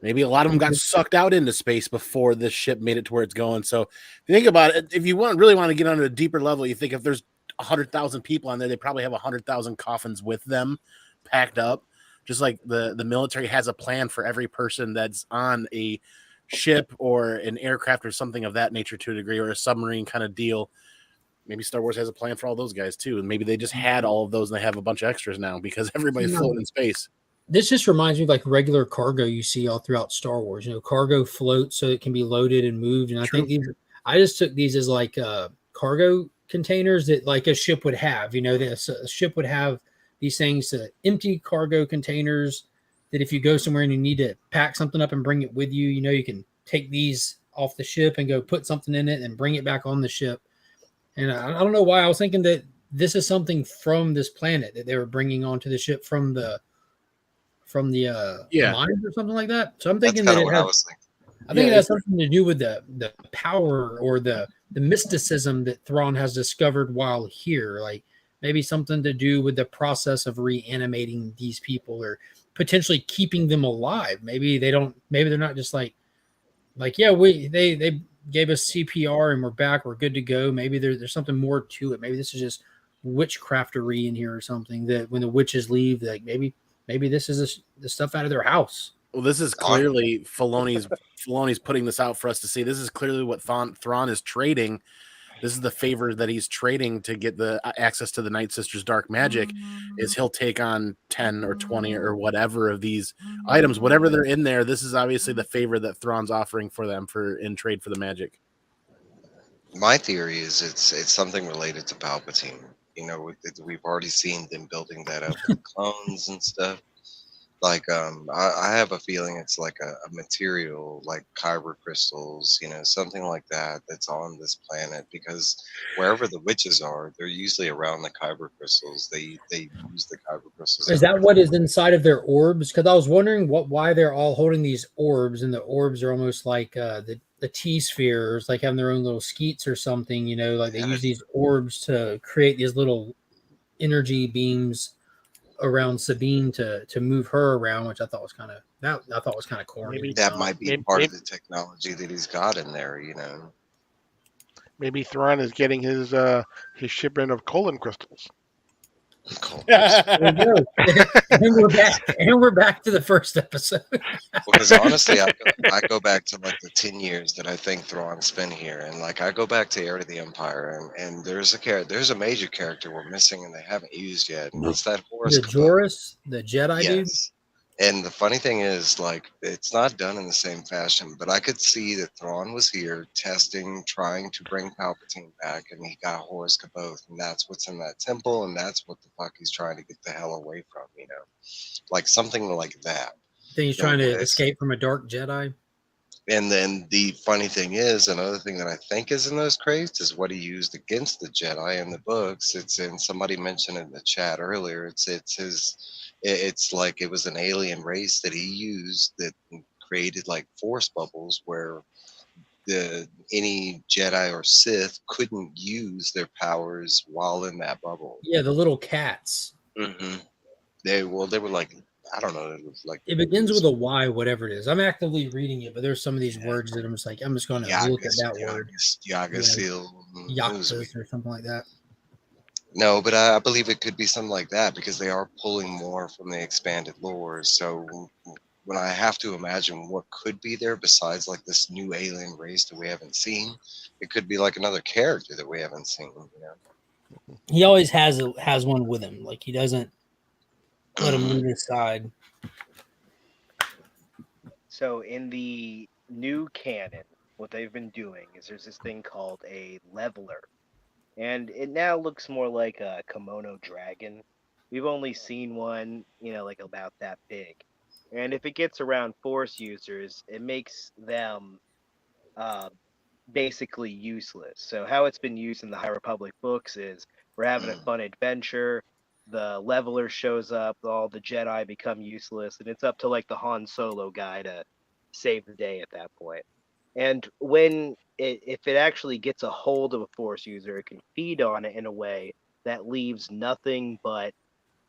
maybe a lot of them got sucked out into space before this ship made it to where it's going. So if you think about it, if you really want to get on a deeper level, you think if there's 100,000 people on there, they probably have 100,000 coffins with them packed up. Just like the military has a plan for every person that's on a ship or an aircraft or something of that nature to a degree, or a submarine kind of deal. Maybe Star Wars has a plan for all those guys too. And maybe they just had all of those and they have a bunch of extras now because everybody's floating in space. This just reminds me of like regular cargo you see all throughout Star Wars. Cargo floats so it can be loaded and moved. And I think I just took these as like cargo containers that like a ship would have. A ship would have these things, empty cargo containers that if you go somewhere and you need to pack something up and bring it with you, you can take these off the ship and go put something in it and bring it back on the ship. And I don't know why I was thinking that this is something from this planet that they were bringing onto the ship from the mines or something like that. So I'm That's thinking kind that of it what has. I was thinking. I think Yeah, it has something to do with the power or the mysticism that Thrawn has discovered while here. Like maybe something to do with the process of reanimating these people or potentially keeping them alive. Maybe they don't. Maybe they're not just like yeah, they gave us CPR and we're back. We're good to go. Maybe there's something more to it. Maybe this is just witchcraftery in here or something. That when the witches leave, like maybe this is the stuff out of their house. Well, this is clearly Filoni's putting this out for us to see. This is clearly what Thrawn is trading. This is the favor that he's trading to get the access to the Night Sisters' dark magic. Is he'll take on 10 or 20 or whatever of these items, whatever they're in there. This is obviously the favor that Thrawn's offering for them in trade for the magic. My theory is it's something related to Palpatine. You know, we've already seen them building that up with clones and stuff. Like, I have a feeling it's like a material like kyber crystals, you know, something like that that's on this planet. Because wherever the witches are, they're usually around the kyber crystals. They use the kyber crystals. Is that what is inside of their orbs? Because I was wondering why they're all holding these orbs, and the orbs are almost like the T spheres, like having their own little skeets or something. You know, like they use these orbs to create these little energy beams around Sabine to move her around, which I thought was kind of corny. Maybe That might be part of the technology that he's got in there, you know. Maybe Thrawn is getting his shipment of colon crystals. Cool. There we go. and we're back to the first episode. Because honestly, I go back to like the 10 years that I think Thrawn spent here, and like I go back to Heir to the Empire, and there's a major character we're missing and they haven't used yet, and it's that Horus. The Joris, the Jedi dude. Yes. And the funny thing is, like, it's not done in the same fashion, but I could see that Thrawn was here testing, trying to bring Palpatine back, and he got Horus Caboth, and that's what's in that temple, and that's what the fuck he's trying to get the hell away from, you know? Like, something like that. Then he's trying to escape from a dark Jedi. And then the funny thing is, another thing that I think is in those crates is what he used against the Jedi in the books. It's in, somebody mentioned in the chat earlier, it's like it was an alien race that he used that created like force bubbles where any Jedi or Sith couldn't use their powers while in that bubble. Yeah, the little cats. Mm-hmm. They were like, I don't know. It was like, it begins with a Y, whatever it is. I'm actively reading it, but there's some of these words that I'm just like, I'm just going to look at that word. Yagas or something like that. No, but I believe it could be something like that because they are pulling more from the expanded lore. So when I have to imagine what could be there besides like this new alien race that we haven't seen, it could be like another character that we haven't seen. You know? He always has one with him. Like he doesn't let him leave his side. So in the new canon, what they've been doing is there's this thing called a leveler. And it now looks more like a kimono dragon. We've only seen one, like about that big. And if it gets around Force users, it makes them basically useless. So how it's been used in the High Republic books is we're having a fun adventure. The leveler shows up, all the Jedi become useless, and it's up to like the Han Solo guy to save the day at that point. And if it actually gets a hold of a Force user, it can feed on it in a way that leaves nothing but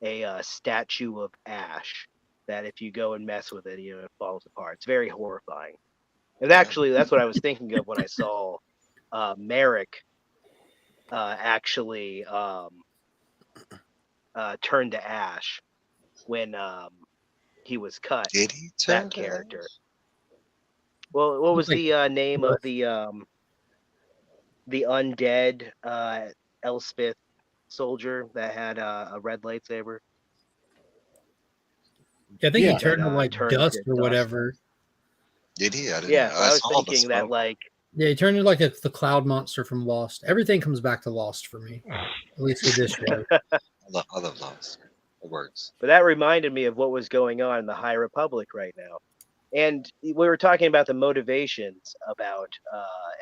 a statue of ash that if you go and mess with it, it falls apart. It's very horrifying. And actually, that's what I was thinking of when I saw Merrick actually turned to ash when he was cut. Did he turn that character? Well, what was the name of the undead Elspeth soldier that had a red lightsaber? Yeah, I think he turned to like dust or whatever. Did he? I was thinking that like. Yeah, he turned into like the cloud monster from Lost. Everything comes back to Lost for me, at least with this show. I love Lost. It works. But that reminded me of what was going on in the High Republic right now. And we were talking about the motivations about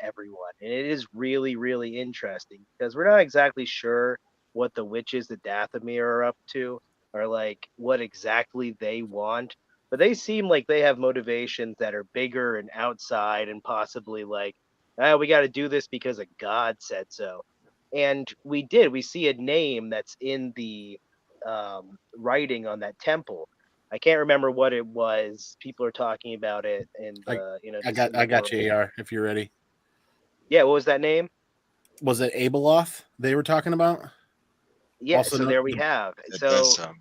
everyone, and it is really, really interesting because we're not exactly sure what the witches, the Dathomir, are up to, or like what exactly they want. But they seem like they have motivations that are bigger and outside, and possibly like, we got to do this because a god said so. And we did. We see a name that's in the writing on that temple. I can't remember what it was. People are talking about it in the, I just got in the world. you, AR, if you're ready. Yeah, what was that name? Was it Abeloth they were talking about? Yeah, Also, so no, there we have. That So, does sound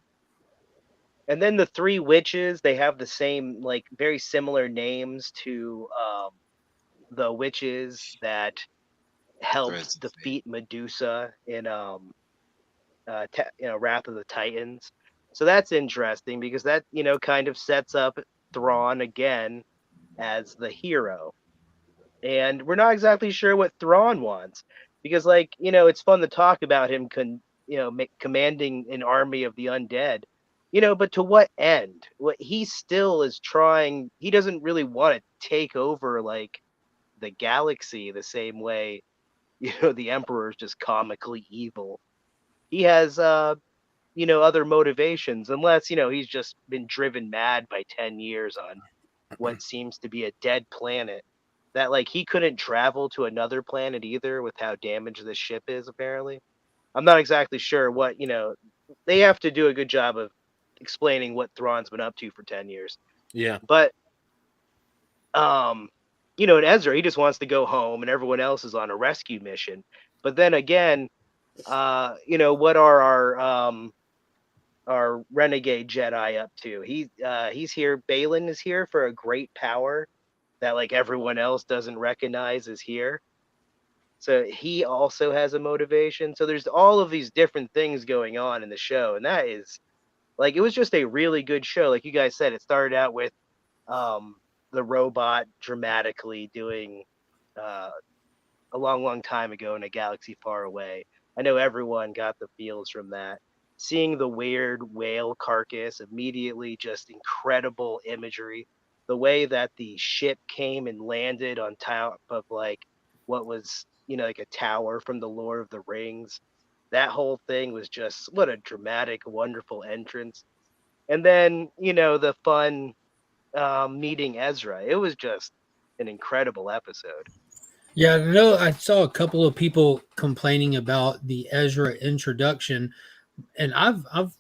and then the three witches, they have the same, like, very similar names to the witches that helped threads of fate. defeat Medusa in Wrath of the Titans. So that's interesting because that, kind of sets up Thrawn again as the hero. And we're not exactly sure what Thrawn wants because, like, it's fun to talk about him, commanding an army of the undead, but to what end? What he still is trying. He doesn't really want to take over like the galaxy the same way, the Emperor is just comically evil. He has, other motivations, unless he's just been driven mad by 10 years on what seems to be a dead planet that like he couldn't travel to another planet either with how damaged this ship is apparently. I'm not exactly sure what, they have to do a good job of explaining what Thrawn's been up to for 10 years. yeah. But in Ezra, he just wants to go home and everyone else is on a rescue mission. But then again, what are our renegade Jedi up to? He's here. Balin is here for a great power that like everyone else doesn't recognize is here. So he also has a motivation. So there's all of these different things going on in the show, and that is like it was just a really good show. Like you guys said, it started out with um, the robot dramatically doing uh, a long, long time ago in a galaxy far away. I know everyone got the feels from that. Seeing the weird whale carcass, immediately just incredible imagery. The way that the ship came and landed on top of like what was, like a tower from the Lord of the Rings. That whole thing was just what a dramatic, wonderful entrance. And then, the fun meeting Ezra. It was just an incredible episode. Yeah, I know I saw a couple of people complaining about the Ezra introduction, and I've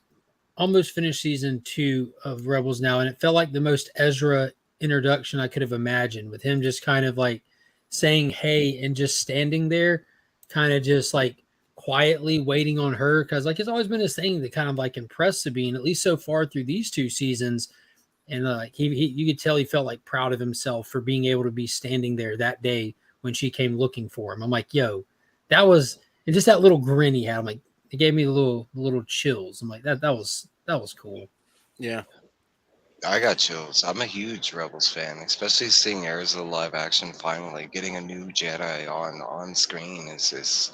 almost finished season 2 of Rebels now, and it felt like the most Ezra introduction I could have imagined, with him just kind of like saying hey and just standing there, kind of just like quietly waiting on her, because like it's always been his thing to kind of like impress Sabine, at least so far through these 2 seasons. And like he you could tell he felt like proud of himself for being able to be standing there that day when she came looking for him. I'm like, yo, that was, and just that little grin he had. I'm like, it gave me the little chills. I'm like, that was cool. Yeah. I got chills. I'm a huge Rebels fan, especially seeing Erza live action finally getting a new Jedi on screen is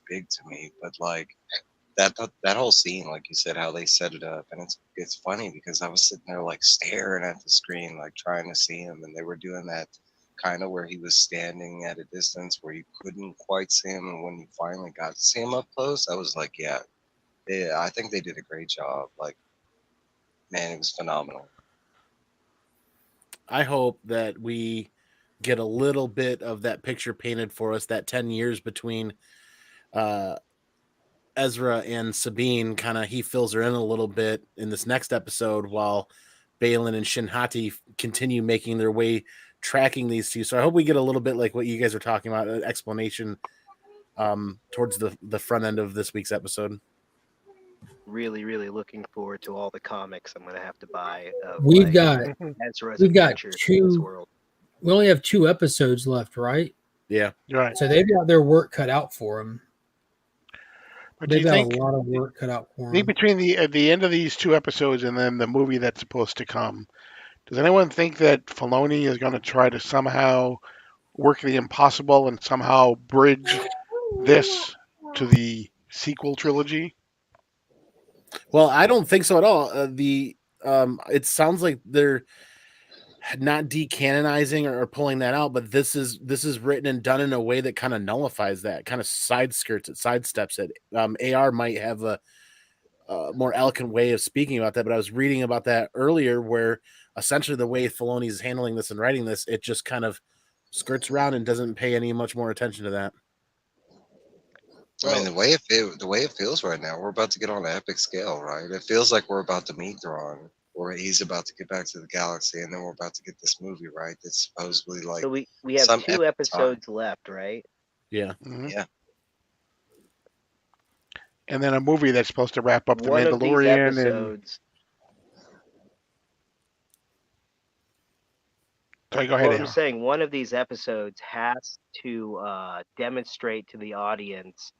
big to me. But like that whole scene, like you said, how they set it up, and it's funny because I was sitting there like staring at the screen, like trying to see him, and they were doing that kind of where he was standing at a distance where you couldn't quite see him, and when you finally got to see him up close, I was like, yeah, I think they did a great job. Like, man, it was phenomenal. I hope that we get a little bit of that picture painted for us, that 10 years between Ezra and Sabine. Kind of he fills her in a little bit in this next episode while Balin and Shinhati continue making their way tracking these two. So I hope we get a little bit like what you guys are talking about, an explanation towards the front end of this week's episode. Really, really looking forward to all the comics I'm going to have to buy. Of, We've like, got Ezra's we've got adventures in this two. world. We only have 2 episodes left, right? Yeah. Right. So they've got their work cut out for them. But do They've you got think, a lot of work cut out for I think them. between the end of these 2 episodes and then the movie that's supposed to come, does anyone think that Filoni is going to try to somehow work the impossible and somehow bridge this to the sequel trilogy? Well, I don't think so at all. It sounds like not decanonizing or pulling that out, but this is written and done in a way that kind of nullifies that, kind of sidesteps it. AR might have a more eloquent way of speaking about that, but I was reading about that earlier, where essentially the way Filoni is handling this and writing this, it just kind of skirts around and doesn't pay any much more attention to that. I mean, the way it feels right now, we're about to get on an epic scale, right? It feels like we're about to meet Thrawn, or he's about to get back to the galaxy, and then we're about to get this movie, right? That's supposedly like So we have some 2 epic time. episodes left, right? Yeah. Mhm. Yeah. And then a movie that's supposed to wrap up the One of these Mandalorian and episodes. sorry, go ahead. Well, I'm Al. saying one of these episodes has to demonstrate to the audience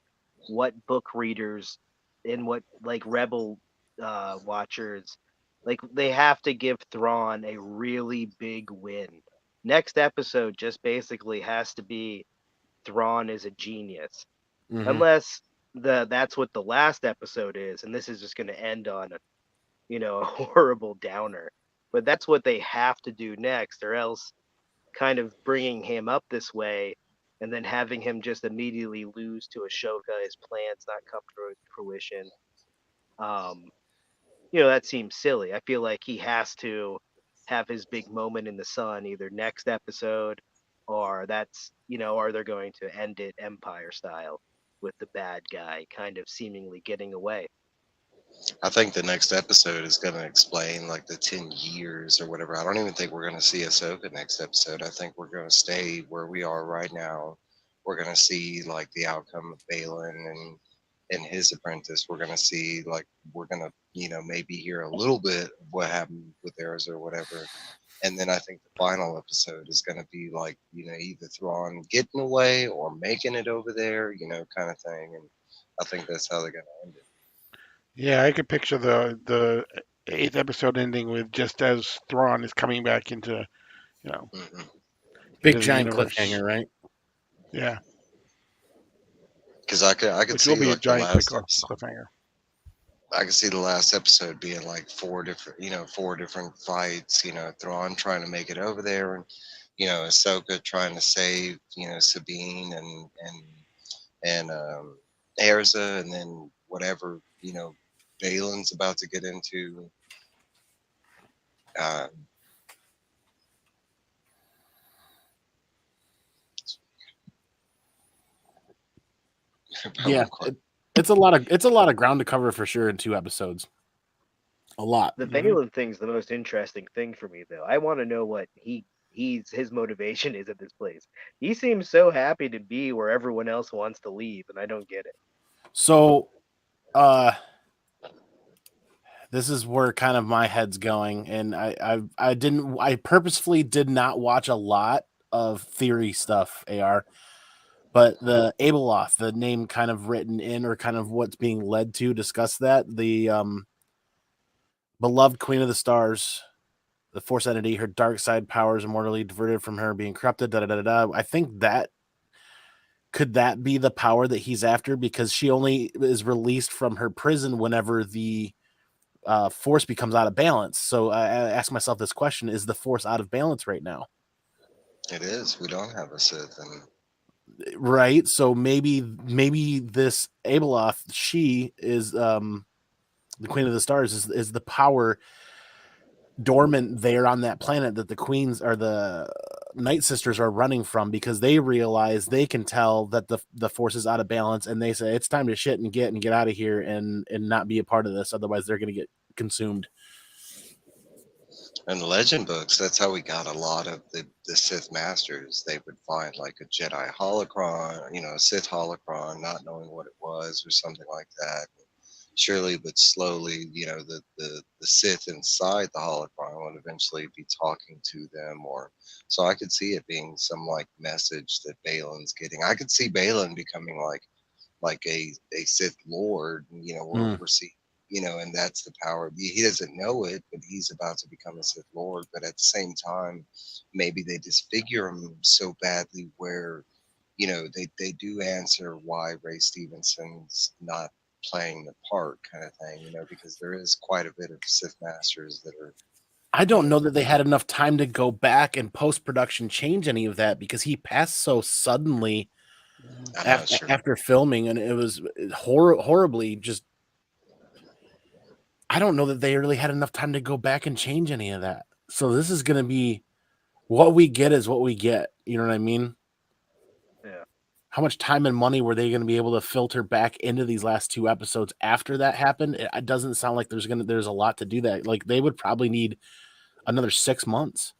what book readers and what like Rebel watchers, like they have to give Thrawn a really big win. Next episode just basically has to be Thrawn is a genius, Mhm. unless that's what the last episode is, and this is just going to end on a horrible downer. But that's what they have to do next, or else kind of bringing him up this way and then having him just immediately lose to Ashoka, his plans not come to fruition. That seems silly. I feel like he has to have his big moment in the sun either next episode, or or they're going to end it Empire style with the bad guy kind of seemingly getting away. I think the next episode is going to explain like the 10 years or whatever. I don't even think we're going to see Ahsoka next episode. I think we're going to stay where we are right now. We're going to see like the outcome of Balin and his apprentice. We're going to see like we're going to maybe hear a little bit of what happened with theirs or whatever. And then I think the final episode is going to be like either Thrawn getting away or making it over there, kind of thing. And I think that's how they're going to end it. Yeah, I could picture the 8th episode ending with just as Thrawn is coming back into Mhm. Big into the giant universe. cliffhanger, right? Yeah, Because I could which see will be a like the giant last episode. cliffhanger. I could see the last episode being like four different fights. Thrawn trying to make it over there, and Ahsoka trying to save Sabine and Erza, and then whatever Balin's about to get into. Uh, Yeah, it's a lot of ground to cover for sure in 2 episodes. A lot. The Mhm. Balin thing's the most interesting thing for me, though. I want to know what his motivation is at this place. He seems so happy to be where everyone else wants to leave, and I don't get it. So, this is where kind of my head's going, and I purposefully did not watch a lot of theory stuff, AR, but the Abeloth, the name kind of written in or kind of what's being led to discuss that, the beloved Queen of the Stars, the Force entity, her dark side powers immortally diverted from her, being corrupted, I think that could that be the power that he's after, because she only is released from her prison whenever the Force becomes out of balance. So I ask myself this question: is the Force out of balance right now? it is. We don't have a Sith, and Right. So maybe this Abeloth, she is the Queen of the Stars, is the power dormant there on that planet that the queens or the Night Sisters are running from, because they realize they can tell that the Force is out of balance, and they say it's time to shit and get out of here and not be a part of this, otherwise they're going to get consumed. in the legend books, that's how we got a lot of the Sith masters. They would find like a Jedi holocron, a Sith holocron, not knowing what it was or something like that. Surely, but slowly, the Sith inside the holocron would eventually be talking to them, or so I could see it being some like message that Balin's getting. I could see Balin becoming like a Sith Lord. We're seeing, and that's the power. He doesn't know it, but he's about to become a Sith Lord. But at the same time, maybe they disfigure him so badly where, they do answer why Ray Stevenson's not playing the part, kind of thing. Because there is quite a bit of Sith masters that are I don't know that they had enough time to go back and post-production change any of that because he passed so suddenly I'm not sure. after filming, and it was horribly just. I don't know that they really had enough time to go back and change any of that. So this is going to be what we get is what we get. You know what I mean? Yeah. How much time and money were they going to be able to filter back into these last 2 episodes after that happened? It doesn't sound like there's a lot to do that. Like they would probably need another 6 months.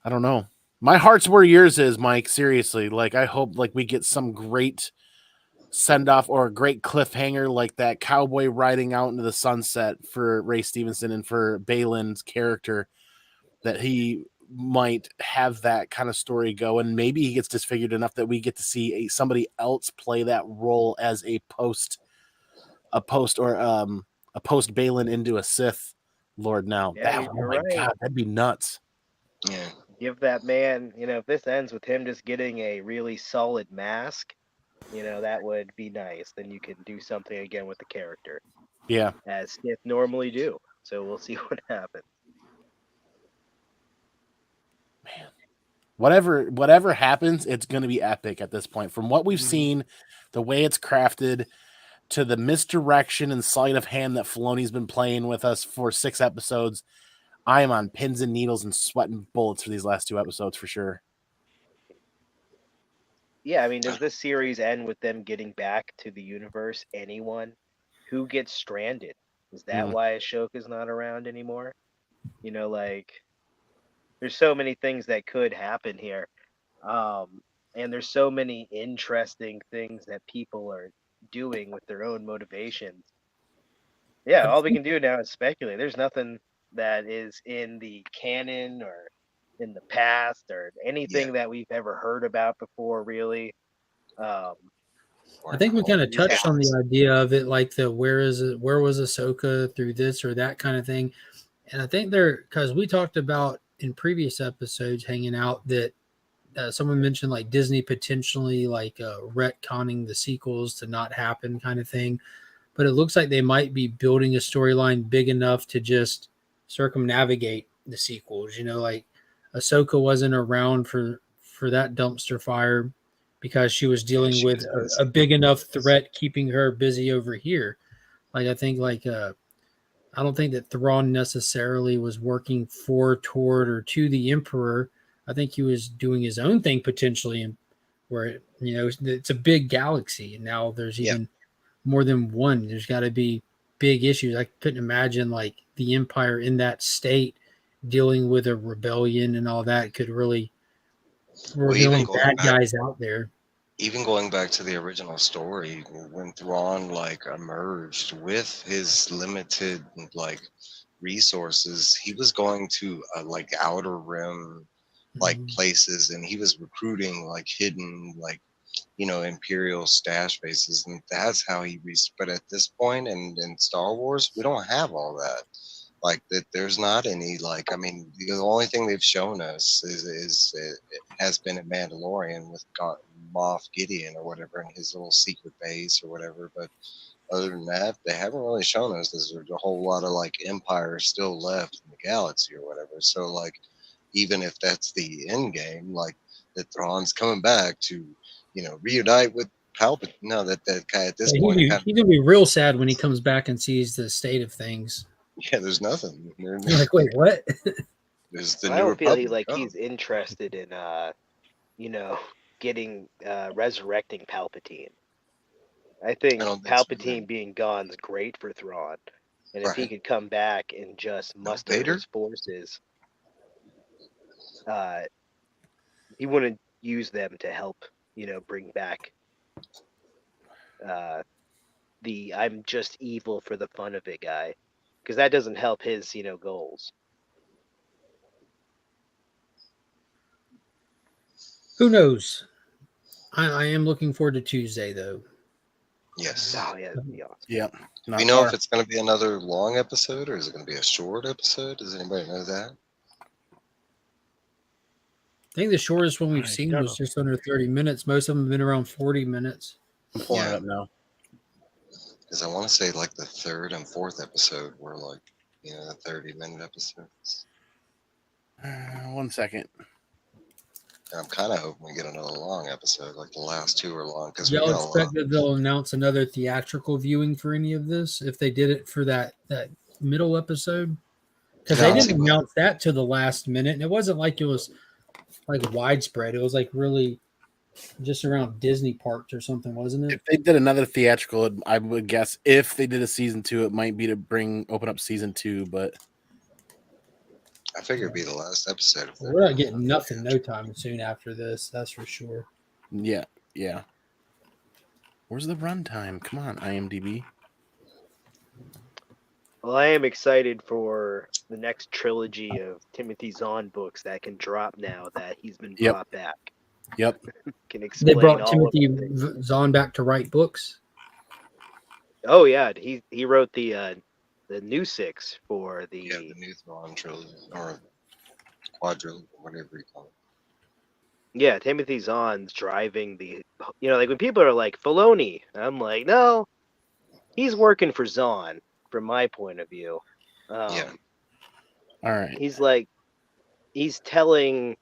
I don't know. My heart's where yours is, Mike. Seriously. Like I hope like we get some great send off or a great cliffhanger like that cowboy riding out into the sunset for Ray Stevenson and for Balin's character, that he might have that kind of story go, and maybe he gets disfigured enough that we get to see somebody else play that role as a post Balin into a Sith Lord. Now Yeah, oh you're my right. God, that'd be nuts. Yeah. Give that man, if this ends with him just getting a really solid mask, that would be nice. Then you can do something again with the character, Yeah. as Sith normally do. So we'll see what happens. Man. Whatever happens, it's going to be epic at this point. From what we've seen, the way it's crafted, to the misdirection and sleight of hand that Filoni's been playing with us for 6 episodes, I am on pins and needles and sweating bullets for these last 2 episodes for sure. Yeah, I mean, does this series end with them getting back to the universe? Anyone who gets stranded? Is that why Ashoka's not around anymore? There's so many things that could happen here. And there's so many interesting things that people are doing with their own motivations. Yeah, all we can do now is speculate. There's nothing that is in the canon or in the past or anything that we've ever heard about before, really. I think we kind of touched on the idea of it, like where was Ahsoka through this or that kind of thing. And I think because we talked about in previous episodes hanging out that someone mentioned like Disney potentially like retconning the sequels to not happen kind of thing. But it looks like they might be building a storyline big enough to just circumnavigate the sequels. Like Ahsoka wasn't around for that dumpster fire because she was dealing with a big enough threat keeping her busy over here. Like I think I don't think that Thrawn necessarily was working toward, or to the Emperor. I think he was doing his own thing potentially, and where it's a big galaxy, and now there's even more than one. There's got to be big issues. I couldn't imagine like the Empire in that state dealing with a rebellion and all that could really. We're the only bad guys out there. Even going back to the original story, when Thrawn emerged with his limited resources, he was going to outer rim places, and he was recruiting hidden Imperial stash bases, and that's how he reached. But at this point in Star Wars, we don't have all that. There's not any the only thing they've shown us is it has been a Mandalorian with Moff Gideon or whatever in his little secret base or whatever. But other than that, they haven't really shown us there's a whole lot of Empire still left in the galaxy or whatever. So even if that's the end game, that Thrawn's coming back to reunite with Palpatine. No, that guy at this point he's gonna be real sad when he comes back and sees the state of things. Yeah, there's nothing. You're like, wait, what? There's the I New don't feel Republic. he's interested in getting resurrecting Palpatine. I think Palpatine being gone is great for Thrawn, and if he could come back and just muster his forces, he wouldn't use them to help bring back the I'm just evil for the fun of it guy, because that doesn't help his goals. Who knows? I am looking forward to Tuesday though. Yes. Oh yeah, that'd be awesome. Yep. Do you know if it's going to be another long episode or is it going to be a short episode? Does anybody know that? I think the shortest one we've seen was just under 30 minutes. Most of them have been around 40 minutes. I'm pulling it up now. Because I want to say the third and fourth episode were the 30-minute episodes. 1 second. I'm kind of hoping we get another long episode, like the last two are long because we Y'all got a lot. expect that they'll announce another theatrical viewing for any of this if they did it for that middle episode? Because they No, didn't announce that to the last minute, and it wasn't like it was like widespread. It was like really just around Disney parks or something, wasn't it? If they did another theatrical, I would guess if they did a season 2, it might be to open up season 2. But I figure it'd be the last episode. If We're not getting nothing no time soon after this. That's for sure. yeah. Where's the runtime? Come on, IMDb. Well, I am excited for the next trilogy of Timothy Zahn books that can drop now that he's been Yep. brought back. Yep. Can They explain brought all Timothy of it. Zahn back to write books. Oh yeah, he wrote the new 6 for the the new Thrawn trilogy or quadrilogy, whatever you call it. yeah, Timothy Zahn's driving the like when people are like Filoni, I'm like, no, he's working for Zahn from my point of view. Yeah. All right. He's telling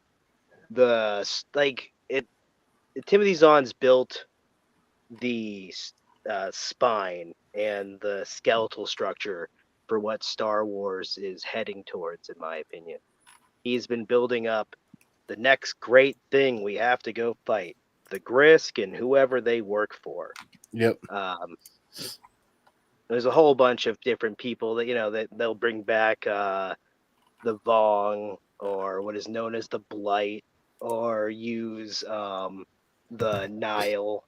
Timothy Zahn's built the spine and the skeletal structure for what Star Wars is heading towards, in my opinion. He's been building up the next great thing we have to go fight, the Grisk and whoever they work for. Yep. There's a whole bunch of different people that that they'll bring back the Vong, or what is known as the Blight, or use the Nile.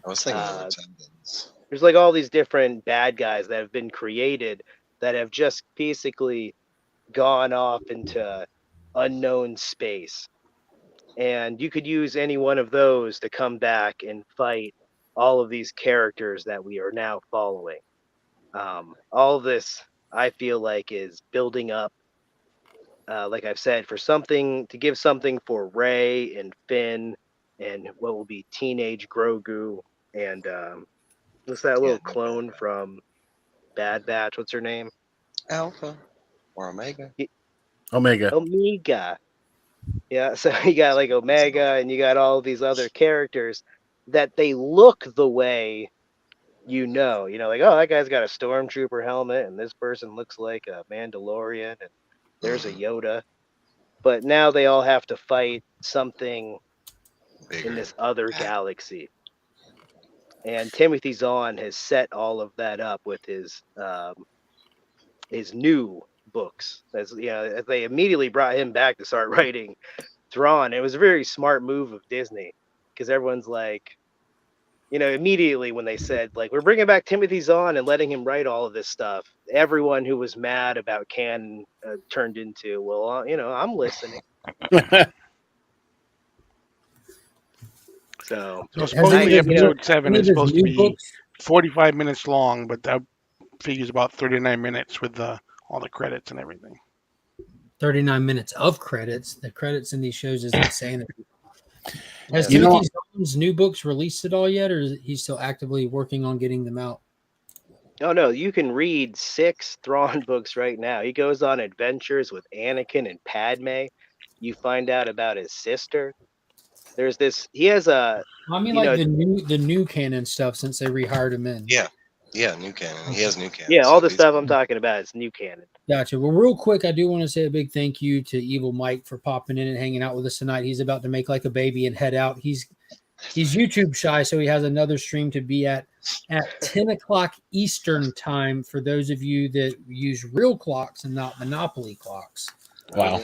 I was thinking of the Tendons. There's like all these different bad guys that have been created that have just basically gone off into unknown space. And you could use any one of those to come back and fight all of these characters that we are now following. All of this, I feel like, is building up, like I've said, for something to give something for Rey and Finn and what will be teenage Grogu and what's that little clone from Bad Batch? What's her name? Alpha or Omega. Omega. Yeah, so you got like Omega and you got all these other characters that they look the way like, oh, that guy's got a stormtrooper helmet and this person looks like a Mandalorian and there's a Yoda. But now they all have to fight something in this other galaxy. And Timothy Zahn has set all of that up with his new books. As they immediately brought him back to start writing Thrawn. It was a very smart move of Disney because everyone's like, immediately when they said like we're bringing back Timothy Zahn and letting him write all of this stuff, everyone who was mad about canon turned into, well, I'm listening. So supposedly episode 7 is supposed to be books? 45 minutes long, but that figures about 39 minutes with all the credits and everything. 39 minutes of credits. The credits in these shows is insanity. Has Timothy Zahn's new books released at all yet, or is he still actively working on getting them out? Oh no, you can read 6 Thrawn books right now. He goes on adventures with Anakin and Padme. You find out about his sister. There's this. He has a. I mean, like the new canon stuff since they rehired him in. Yeah, new canon. He has new canon. Yeah, all the stuff I'm talking about is new canon. Gotcha. Well, real quick, I do want to say a big thank you to Evil Mike for popping in and hanging out with us tonight. He's about to make like a baby and head out. He's YouTube shy, so he has another stream to be at 10 o'clock Eastern time for those of you that use real clocks and not Monopoly clocks. Wow.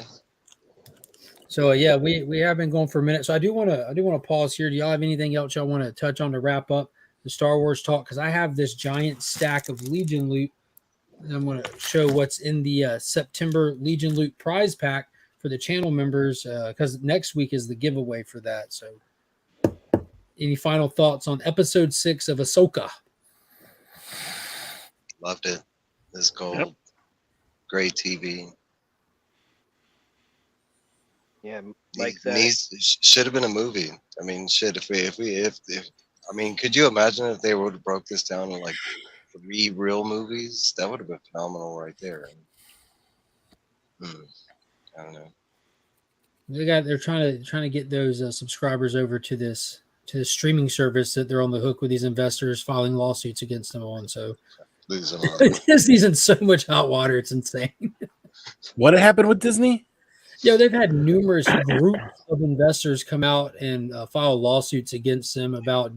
So yeah, we have been going for a minute. So I do want to pause here. Do y'all have anything else y'all want to touch on to wrap up the Star Wars talk? Because I have this giant stack of Legion loot. And I'm going to show what's in the September Legion loot prize pack for the channel members because next week is the giveaway for that. So any final thoughts on episode 6 of Ahsoka? Loved it. This gold. Yep. Great TV. Yeah, like should have been a movie. I mean, could you imagine if they would have broke this down in like 3 real movies, that would have been phenomenal right there. I don't know. They're trying to get those subscribers over to the streaming service that they're on the hook with these investors filing lawsuits against them on. So Lose them on. Disney's in so much hot water, it's insane. What happened with Disney? Yeah, they've had numerous groups of investors come out and file lawsuits against them about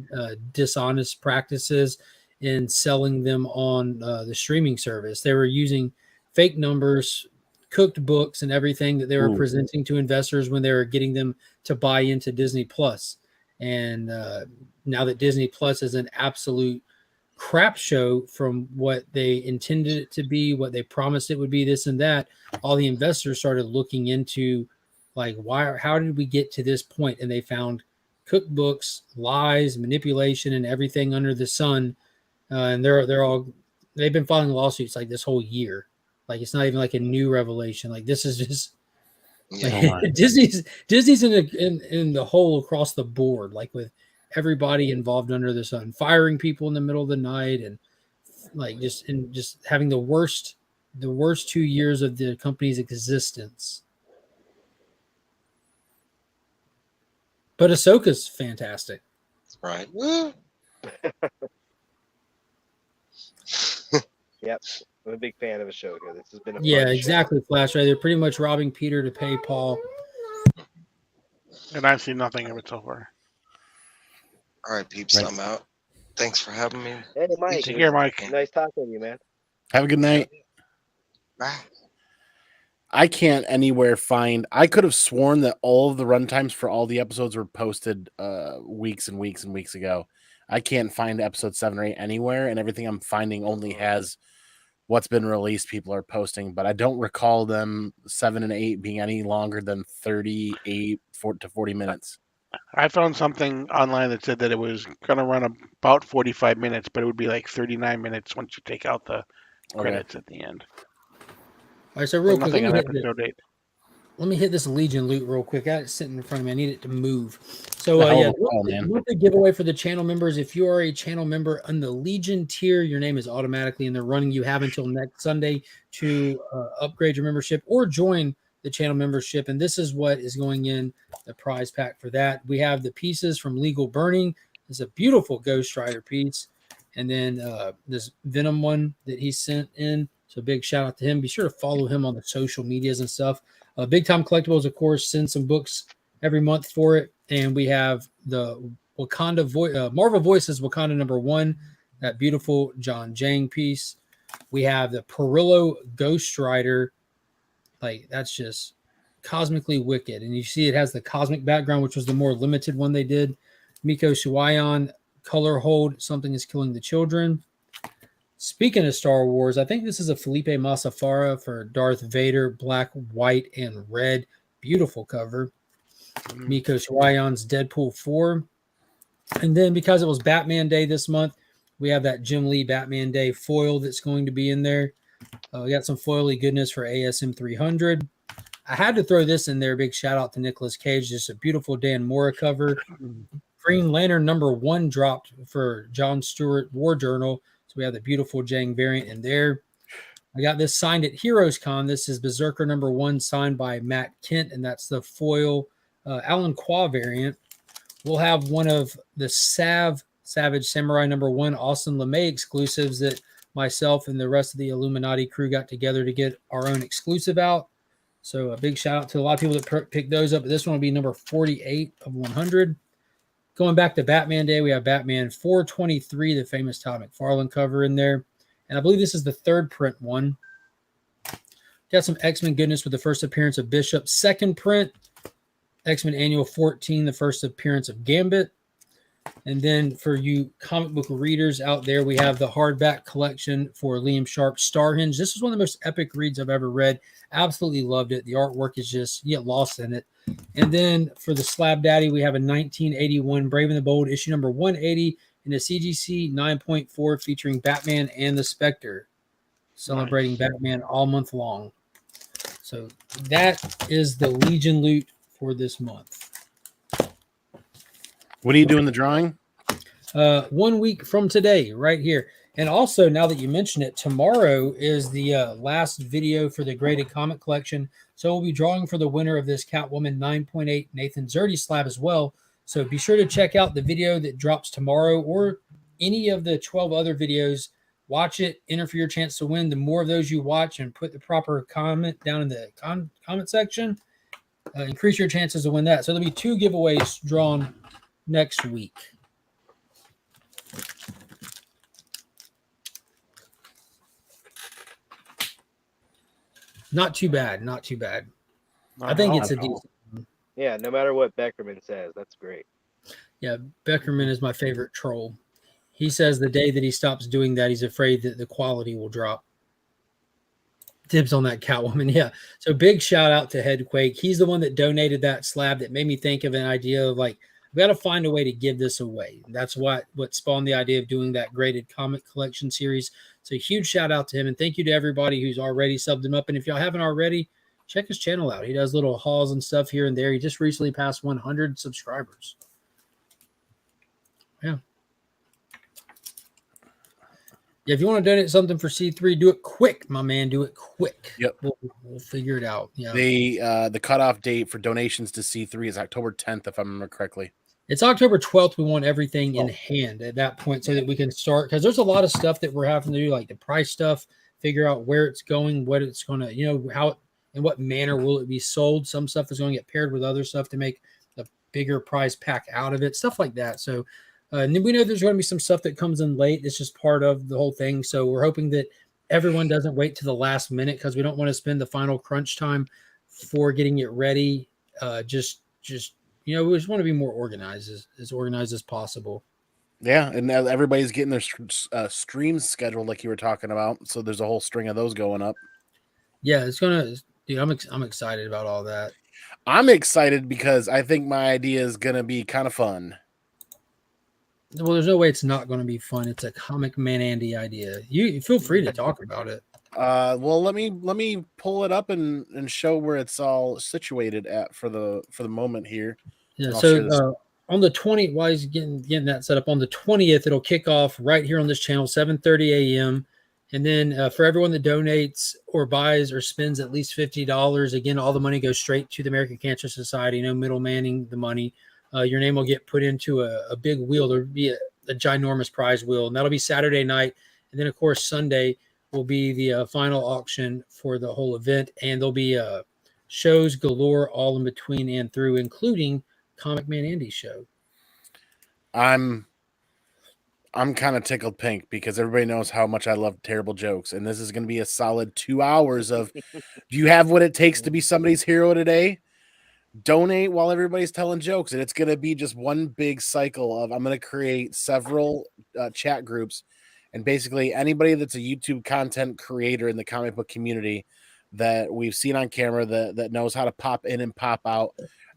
dishonest practices in selling them on the streaming service. They were using fake numbers, cooked books, and everything that they were presenting to investors when they were getting them to buy into Disney Plus. And now that Disney Plus is an absolute crap show from what they intended it to be, what they promised it would be, this and that, all the investors started looking into like, how did we get to this point? And they found cookbooks, lies, manipulation, and everything under the sun. And they've been filing lawsuits like this whole year. Like, it's not even like a new revelation. Like, this is just like, Disney's in the hole across the board, like with everybody involved under the sun, firing people in the middle of the night, and like just having the worst 2 years of the company's existence. But Ahsoka's fantastic. Right. Woo. Yep. I'm a big fan of Ahsoka. This has been a Yeah, fun exactly, Flash. Right? They're pretty much robbing Peter to pay Paul. And I've seen nothing of it so far. All right, peeps, I'm out. Thanks for having me. Hey, Mike. Take care, Mike. Nice talking to you, man. Have a good night. Bye. I can't anywhere find. I could have sworn that all of the runtimes for all the episodes were posted weeks and weeks and weeks ago. I can't find episode 7 or 8 anywhere, and everything I'm finding only has what's been released. People are posting, but I don't recall them 7 and 8 being any longer than 38 to 40 minutes. I found something online that said that it was going to run about 45 minutes, but it would be like 39 minutes once you take out the credits at the end. All right, so real quick, Nothing on episode 8. let me hit this Legion loot real quick. I got it sitting in front of me. I need it to move. So, monthly giveaway for the channel members. If you are a channel member on the Legion tier, your name is automatically in the running. You have until next Sunday to upgrade your membership or join the channel membership. And this is what is going in the prize pack for that. We have the pieces from Legal Burning. It's a beautiful Ghost Rider piece. And then this Venom one that he sent in. So big shout out to him. Be sure to follow him on the social medias and stuff. Big Time Collectibles, of course, send some books every month for it. And we have the Wakanda Marvel Voices Wakanda #1, that beautiful John Jang piece. We have the Perillo Ghost Rider. Like, that's just cosmically wicked. And you see it has the cosmic background, which was the more limited one they did. Miko Suayon, color hold, Something is Killing the Children. Speaking of Star Wars, I think this is a Felipe Masafara for Darth Vader, black, white, and red. Beautiful cover. Miko Suayon's Deadpool 4. And then because it was Batman Day this month, we have that Jim Lee Batman Day foil that's going to be in there. We got some foily goodness for ASM 300. I had to throw this in there. Big shout out to Nicolas Cage. Just a beautiful Dan Mora cover. Green Lantern #1 dropped for John Stewart War Journal. So we have the beautiful Jang variant in there. I got this signed at Heroes Con. This is Berserker #1 signed by Matt Kent, and that's the foil Alan Qua variant. We'll have one of the Savage Samurai #1 Austin LeMay exclusives that myself and the rest of the Illuminati crew got together to get our own exclusive out. So a big shout out to a lot of people that picked those up. But this one will be number 48 of 100. Going back to Batman Day, we have Batman 423, the famous Todd McFarlane cover in there. And I believe this is the third print one. Got some X-Men goodness with the first appearance of Bishop. Second print, X-Men Annual 14, the first appearance of Gambit. And then for you comic book readers out there, we have the hardback collection for Liam Sharp's Starhenge. This is one of the most epic reads I've ever read. Absolutely loved it. The artwork is just, you get lost in it. And then for the Slab Daddy, we have a 1981 Brave and the Bold issue number 180 in a CGC 9.4 featuring Batman and the Spectre, celebrating Batman all month long. So that is the Legion loot for this month. What are you doing the drawing? 1 week from today, right here. And also, now that you mention it, tomorrow is the last video for the graded comic collection. So we'll be drawing for the winner of this Catwoman 9.8 Nathan Zerdy slab as well. So be sure to check out the video that drops tomorrow or any of the 12 other videos. Watch it, enter for your chance to win. The more of those you watch and put the proper comment down in the comment section, increase your chances to win that. So there'll be 2 giveaways drawn next week. Not too bad. Not too bad. I think it's a decent. Yeah, no matter what Beckerman says, that's great. Yeah, Beckerman is my favorite troll. He says the day that he stops doing that, he's afraid that the quality will drop. Dibs on that Catwoman. Yeah. So big shout out to Headquake. He's the one that donated that slab that made me think of an idea of like, we got to find a way to give this away. That's what spawned the idea of doing that graded comic collection series. So huge shout out to him. And thank you to everybody who's already subbed him up. And if y'all haven't already, check his channel out. He does little hauls and stuff here and there. He just recently passed 100 subscribers. Yeah. Yeah, if you want to donate something for C3, do it quick, my man. Do it quick. Yep. We'll figure it out. Yeah. The cutoff date for donations to C3 is October 10th, if I remember correctly. It's October 12th. We want everything in hand at that point so that we can start, because there's a lot of stuff that we're having to do, like the price stuff, figure out where it's going, what it's going to, how, in what manner will it be sold. Some stuff is going to get paired with other stuff to make a bigger prize pack out of it, stuff like that. So and then we know there's going to be some stuff that comes in late. It's just part of the whole thing. So we're hoping that everyone doesn't wait to the last minute, because we don't want to spend the final crunch time for getting it ready. We just want to be more organized, as organized as possible. Yeah, and now everybody's getting their streams scheduled like you were talking about. So there's a whole string of those going up. Yeah, it's gonna. Dude, I'm excited about all that. I'm excited because I think my idea is gonna be kind of fun. Well, there's no way it's not going to be fun. It's a Comic Man Andy idea. You feel free to talk about it. Well, let me pull it up and show where it's all situated at for the moment here. Yeah. So on the 20th, while he's getting that set up, on the 20th, it'll kick off right here on this channel, 7:30 a.m. And then for everyone that donates or buys or spends at least $50, again, all the money goes straight to the American Cancer Society. No middlemaning the money. Your name will get put into a big wheel. There'll be a ginormous prize wheel, and that'll be Saturday night. And then, of course, Sunday will be the final auction for the whole event. And there'll be shows galore all in between and through, including Comic Man Andy's show. I'm kind of tickled pink because everybody knows how much I love terrible jokes. And this is going to be a solid 2 hours of, do you have what it takes to be somebody's hero today? Donate while everybody's telling jokes, and it's going to be just one big cycle of, I'm going to create several chat groups, and basically anybody that's a YouTube content creator in the comic book community that we've seen on camera that knows how to pop in and pop out,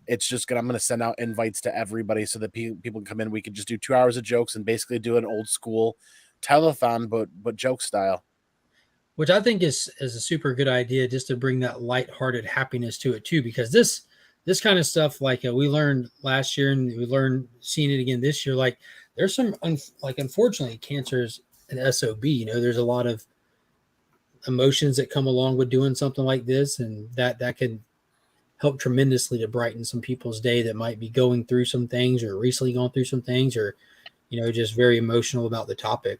I'm going to send out invites to everybody so that people can come in. We could just do 2 hours of jokes and basically do an old school telethon, but joke style. Which I think is a super good idea, just to bring that lighthearted happiness to it too, because this kind of stuff, like we learned last year and we learned seeing it again this year, like there's some, unfortunately, cancer's an SOB, there's a lot of emotions that come along with doing something like this, and that can help tremendously to brighten some people's day that might be going through some things or recently gone through some things, or, just very emotional about the topic.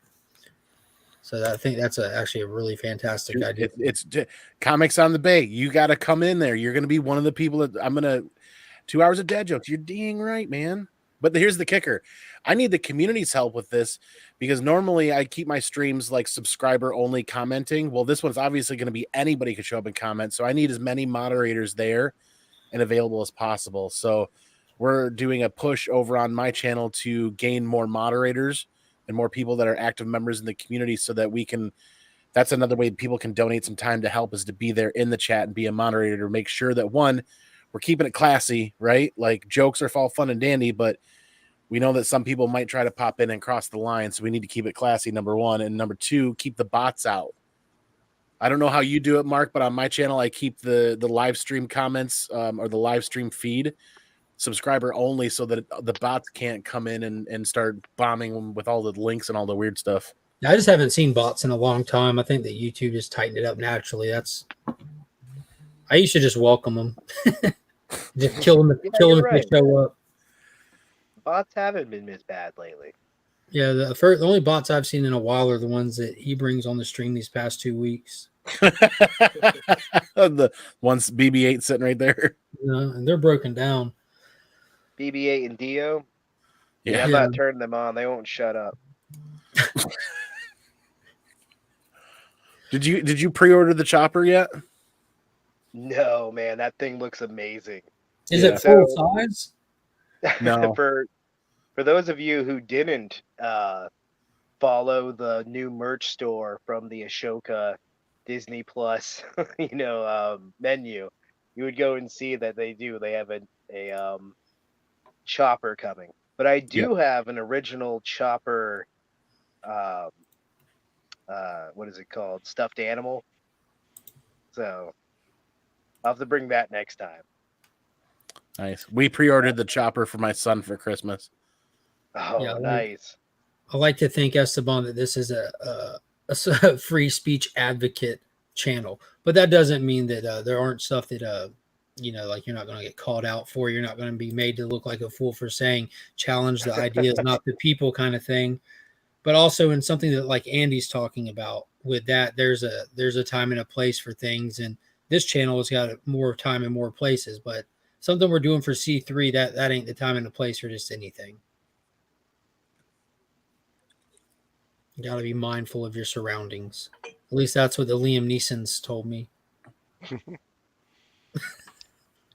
So I think that's actually a really fantastic idea. It's Comicx on the Bay. You got to come in there. You're going to be one of the people that 2 hours of dad jokes. You're dang right, man. But here's the kicker. I need the community's help with this, because normally I keep my streams like subscriber only commenting. Well, this one's obviously going to be anybody could show up and comment. So I need as many moderators there and available as possible. So we're doing a push over on my channel to gain more moderators and more people that are active members in the community, so that we can, that's another way people can donate some time to help, is to be there in the chat and be a moderator to make sure that, one, we're keeping it classy, right? Like jokes are all fun and dandy, but we know that some people might try to pop in and cross the line. So we need to keep it classy, number one. And number two, keep the bots out. I don't know how you do it, Mark, but on my channel, I keep the live stream comments or the live stream feed subscriber only, so that the bots can't come in and start bombing with all the links and all the weird stuff. I just haven't seen bots in a long time. I think that YouTube just tightened it up naturally. I used to just welcome them, just kill them, Yeah, kill them you're if they right. show up. Bots haven't been as bad lately. Yeah, the only bots I've seen in a while are the ones that he brings on the stream these past 2 weeks. The ones BB-8 sitting right there. And they're broken down. BB-8 and Dio. Yeah. I'm not turning them on. They won't shut up. Did you pre-order the chopper yet? No, man, that thing looks amazing. Is Yeah. it full size? No. For those of you who didn't follow the new merch store from the Ashoka Disney Plus, menu, you would go and see that they have a chopper coming. But I do have an original chopper. What is it called? Stuffed animal. So I'll have to bring that next time. Nice. We pre-ordered the chopper for my son for Christmas. Oh, Yeah, nice. I like to think, Esteban, that this is a free speech advocate channel, but that doesn't mean that there aren't stuff that like you're not going to get called out for. You're not going to be made to look like a fool for saying challenge the ideas, not the people kind of thing. But also in something that like Andy's talking about with that, there's a time and a place for things, and this channel has got more time and more places. But something we're doing for C3, that ain't the time and the place for just anything. You got to be mindful of your surroundings. At least that's what the Liam Neesons told me.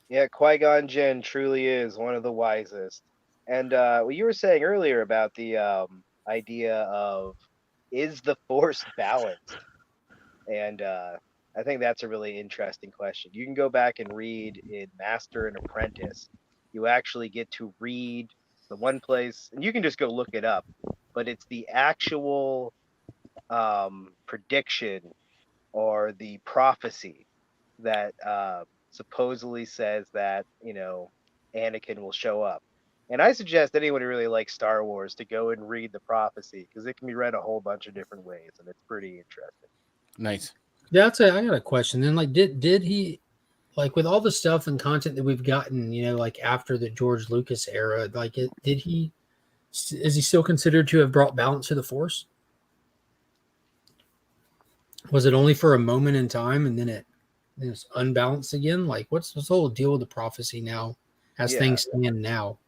Yeah, Qui-Gon Jinn truly is one of the wisest. And what you were saying earlier about the idea of, is the Force balanced? And I think that's a really interesting question. You can go back and read in Master and Apprentice. You actually get to read the one place, and you can just go look it up, but it's the actual prediction or the prophecy that supposedly says that Anakin will show up. And I suggest anyone who really likes Star Wars to go and read the prophecy, because it can be read a whole bunch of different ways, and it's pretty interesting. Nice. Yeah, I got a question. Then, like, did he, like, with all the stuff and content that we've gotten, like after the George Lucas era, like, is he still considered to have brought balance to the Force? Was it only for a moment in time and then it's unbalanced again? Like, what's the whole deal with the prophecy now as things stand now?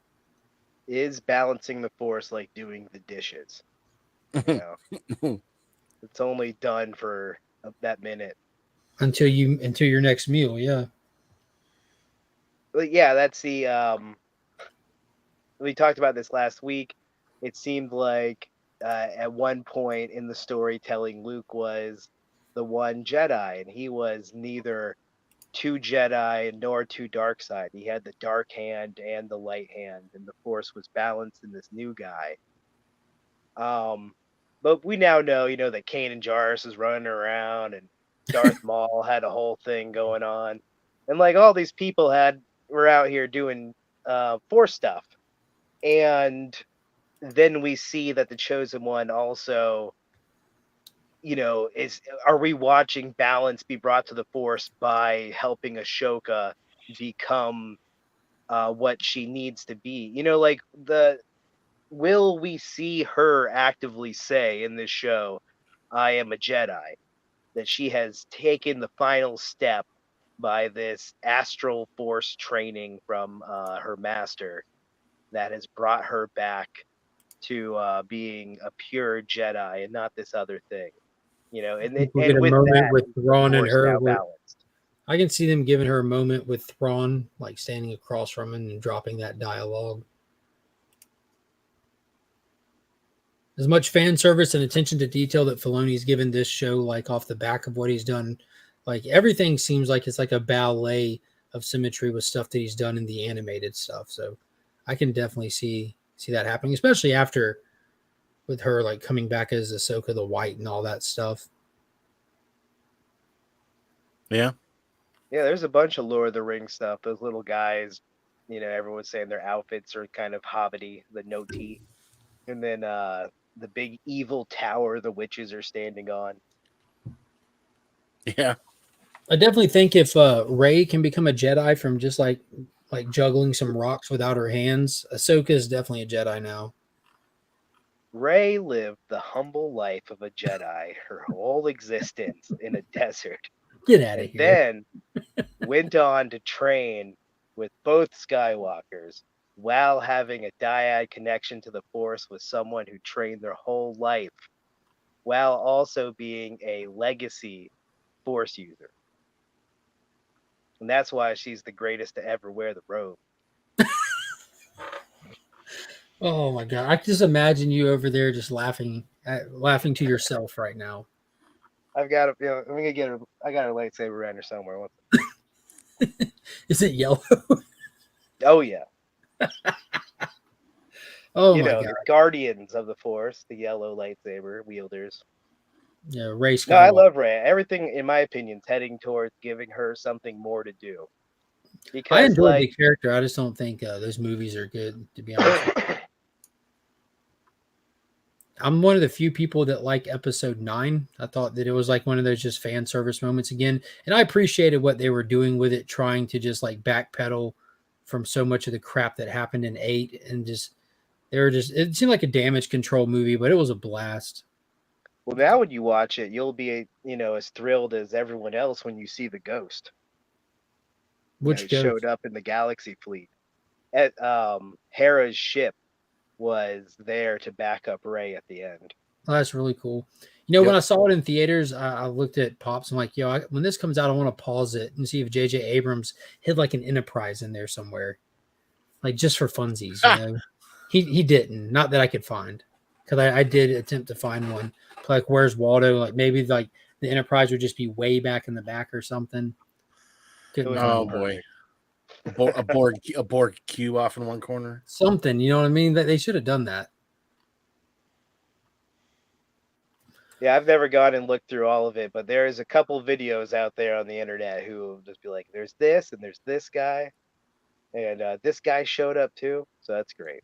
Is balancing the Force like doing the dishes? It's only done for that minute until your next meal. Yeah. But yeah, that's the we talked about this last week. It seemed like at one point in the storytelling, Luke was the one Jedi, and he was neither too Jedi nor too dark side. He had the dark hand and the light hand, and the Force was balanced in this new guy. But we now know, that Kanan Jarrus is running around, and Darth Maul had a whole thing going on, and like all these people were out here doing Force stuff, and then we see that the Chosen One also, are we watching balance be brought to the Force by helping Ashoka become what she needs to be? Will we see her actively say in this show, I am a Jedi, that she has taken the final step by this astral force training from her master that has brought her back to being a pure Jedi and not this other thing? And We'll get a with moment that, with Thrawn and her. now balanced. I can see them giving her a moment with Thrawn, like standing across from him and dropping that dialogue. As much fan service and attention to detail that Filoni's given this show, like off the back of what he's done, like everything seems like it's like a ballet of symmetry with stuff that he's done in the animated stuff. So I can definitely see that happening, especially after with her like coming back as Ahsoka the White and all that stuff. Yeah. Yeah, there's a bunch of Lord of the Rings stuff. Those little guys, everyone's saying their outfits are kind of hobbity, the no-tea. And then the big evil tower the witches are standing on. Yeah. I definitely think if Rey can become a Jedi from just like juggling some rocks without her hands, Ahsoka is definitely a Jedi now. Rey lived the humble life of a Jedi her whole existence in a desert, Get out of and here. then went on to train with both Skywalkers while having a dyad connection to the Force with someone who trained their whole life, while also being a legacy Force user. And that's why she's the greatest to ever wear the robe. Oh my god! I can just imagine you over there just laughing to yourself right now. I've got I'm gonna get her. I got a lightsaber around here somewhere. Is it yellow? Oh yeah, Oh you my know god! the Guardians of the Force, the yellow lightsaber wielders. Yeah, Rey No, I Skywalker. love Rey. Everything, in my opinion, is heading towards giving her something more to do. I Because, enjoyed the like, character. I just don't think those movies are good, to be honest with you. I'm one of the few people that like episode 9. I thought that it was like one of those just fan service moments again. And I appreciated what they were doing with it, trying to just like backpedal from so much of the crap that happened in 8. And just, it seemed like a damage control movie, but it was a blast. well, now when you watch it, you'll be, as thrilled as everyone else when you see the ghost. Which It goes, showed up in the Galaxy fleet. At Hera's ship was there to back up Rey at the end. oh, that's really cool. When I saw it in theaters, I looked at Pops. I'm like, when this comes out, I want to pause it and see if J.J. Abrams hid like an Enterprise in there somewhere, like just for funsies. He didn't. Not that I could find, because I did attempt to find one. Like, where's Waldo? Like maybe like the Enterprise would just be way back in the back or something. Couldn't would find be Oh it. boy, a Borg cube off in one corner. Something. You know what I mean? That they should have done that. Yeah, I've never gone and looked through all of it, but there is a couple videos out there on the internet who will just be like, there's this and there's this guy, and this guy showed up too, so that's great.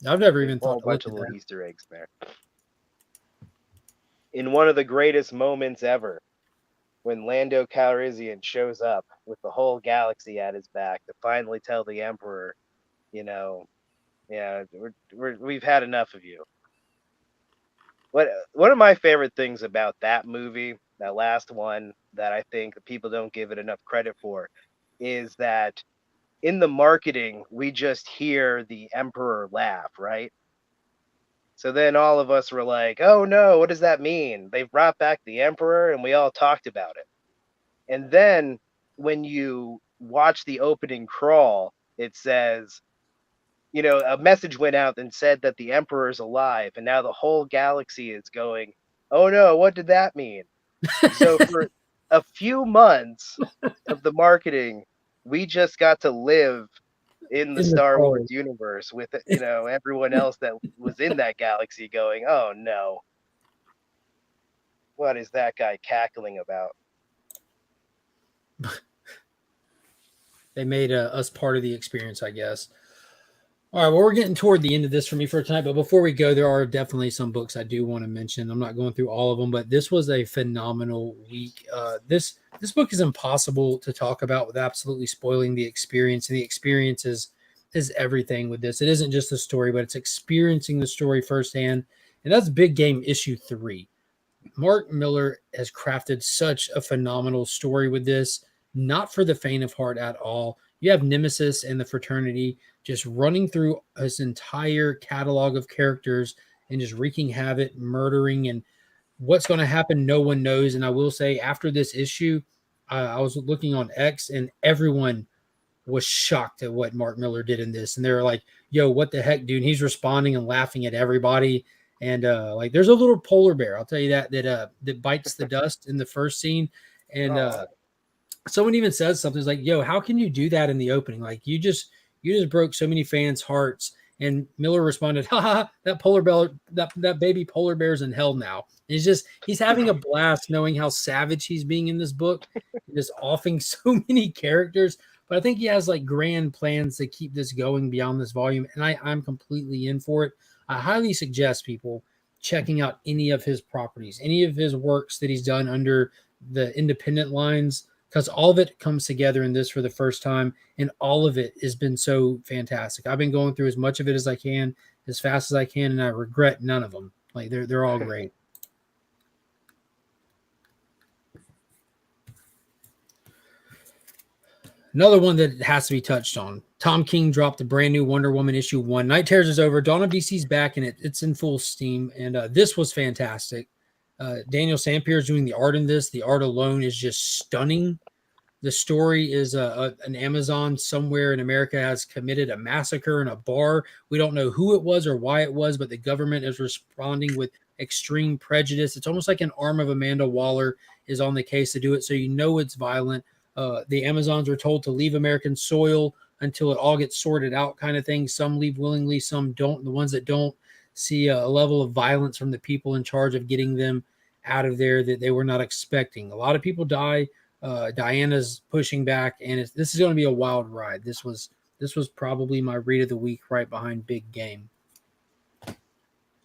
I've never There's even a whole thought to look bunch of at little that. Easter eggs there. In one of the greatest moments ever, when Lando Calrissian shows up with the whole galaxy at his back to finally tell the Emperor, yeah, we've had enough of you. One of my favorite things about that movie, that last one, that I think people don't give it enough credit for, is that in the marketing, we just hear the Emperor laugh, right? So then all of us were like, oh no, what does that mean? They've brought back the Emperor, and we all talked about it. And then when you watch the opening crawl, it says, a message went out and said that the Emperor is alive, and now the whole galaxy is going, oh no, what did that mean? So for a few months of the marketing, we just got to live in the Star Wars universe with, everyone else that was in that galaxy going, oh no, what is that guy cackling about? They made us part of the experience, I guess. All right, well, we're getting toward the end of this for me for tonight, but before we go, there are definitely some books I do want to mention. I'm not going through all of them, but this was a phenomenal week. This book is impossible to talk about without absolutely spoiling the experience, and the experience is everything with this. It isn't just the story, but it's experiencing the story firsthand, and that's Big Game issue 3. Mark Miller has crafted such a phenomenal story with this, not for the faint of heart at all. You have Nemesis and the Fraternity just running through his entire catalog of characters and just wreaking havoc, murdering, and what's going to happen, no one knows. And I will say, after this issue, I was looking on X, and everyone was shocked at what Mark Miller did in this. And they were like, yo, what the heck, dude? And he's responding and laughing at everybody. And like, there's a little polar bear, I'll tell you that bites the dust in the first scene. And someone even says something like, yo, how can you do that in the opening? Like, you just broke so many fans' hearts. And Miller responded, that polar bear, that baby polar bear's in hell now. And he's having a blast knowing how savage he's being in this book, and just offing so many characters. But I think he has like grand plans to keep this going beyond this volume. And I'm completely in for it. I highly suggest people, checking out any of his properties, any of his works that he's done under the independent lines, because all of it comes together in this for the first time, and all of it has been so fantastic. I've been going through as much of it as I can, as fast as I can, and I regret none of them. Like they're all great. Another one that has to be touched on. Tom King dropped a brand new Wonder Woman issue 1. Night Terrors is over. Dawn of DC's back, and it's in full steam. And this was fantastic. Daniel Sampere is doing the art in this. The art alone is just stunning. The story is an Amazon somewhere in America has committed a massacre in a bar. We don't know who it was or why it was, but the government is responding with extreme prejudice. It's almost like an arm of Amanda Waller is on the case to do it, so you know it's violent. The Amazons are told to leave American soil until it all gets sorted out, kind of thing. Some leave willingly, some don't. And the ones that don't see a level of violence from the people in charge of getting them out of there that they were not expecting. A lot of people die. Diana's pushing back, and this is going to be a wild ride. This was probably my read of the week, right behind Big Game.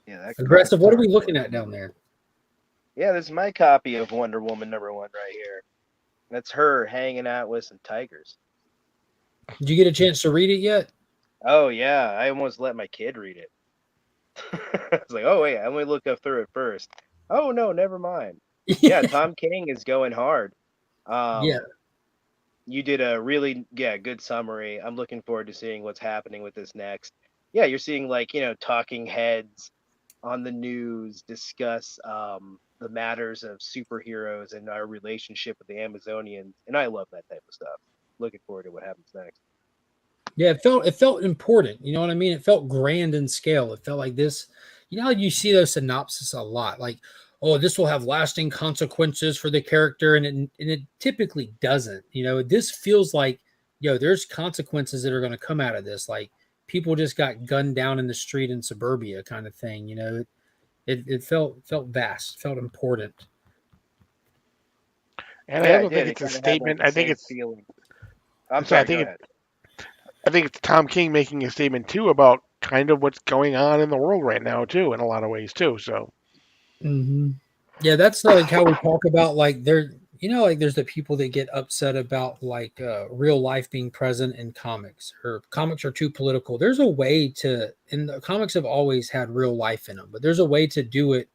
Yeah, Aggressive. What are we looking at down there? Yeah, this is my copy of Wonder Woman #1 right here. That's her hanging out with some tigers. Did you get a chance to read it yet? Oh yeah, I almost let my kid read it. I was like, oh wait, I'm gonna look up through it first. Oh no, never mind. Yeah, Tom King is going hard. Yeah. You did a really good summary. I'm looking forward to seeing what's happening with this next. Yeah, you're seeing talking heads on the news discuss the matters of superheroes and our relationship with the Amazonians, and I love that type of stuff. Looking forward to what happens next. Yeah, it felt important. You know what I mean? It felt grand in scale. It felt like this. You know how you see those synopses a lot, like, oh, this will have lasting consequences for the character, and it typically doesn't. You know, this feels like, there's consequences that are going to come out of this. Like people just got gunned down in the street in suburbia, kind of thing. You know, it felt vast, felt important. And I don't think it's a statement. I think it's feeling. I'm sorry. I think it's Tom King making a statement too about kind of what's going on in the world right now too, in a lot of ways too. So, yeah, that's like how we talk about like there's the people that get upset about like real life being present in comics, or comics are too political. There's a way to, and the comics have always had real life in them, but there's a way to do it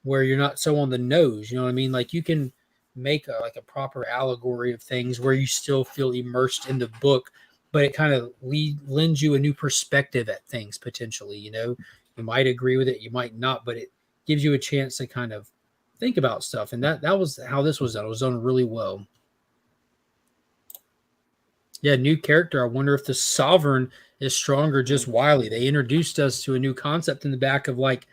where you're not so on the nose. You know what I mean? Like you can make a proper allegory of things where you still feel immersed in the book, but it kind of lends you a new perspective at things potentially. You might agree with it, you might not, but it gives you a chance to kind of think about stuff. And that was how this was done. It was done really well. Yeah, new character. I wonder if the Sovereign is stronger, just Wiley. They introduced us to a new concept in the back of like,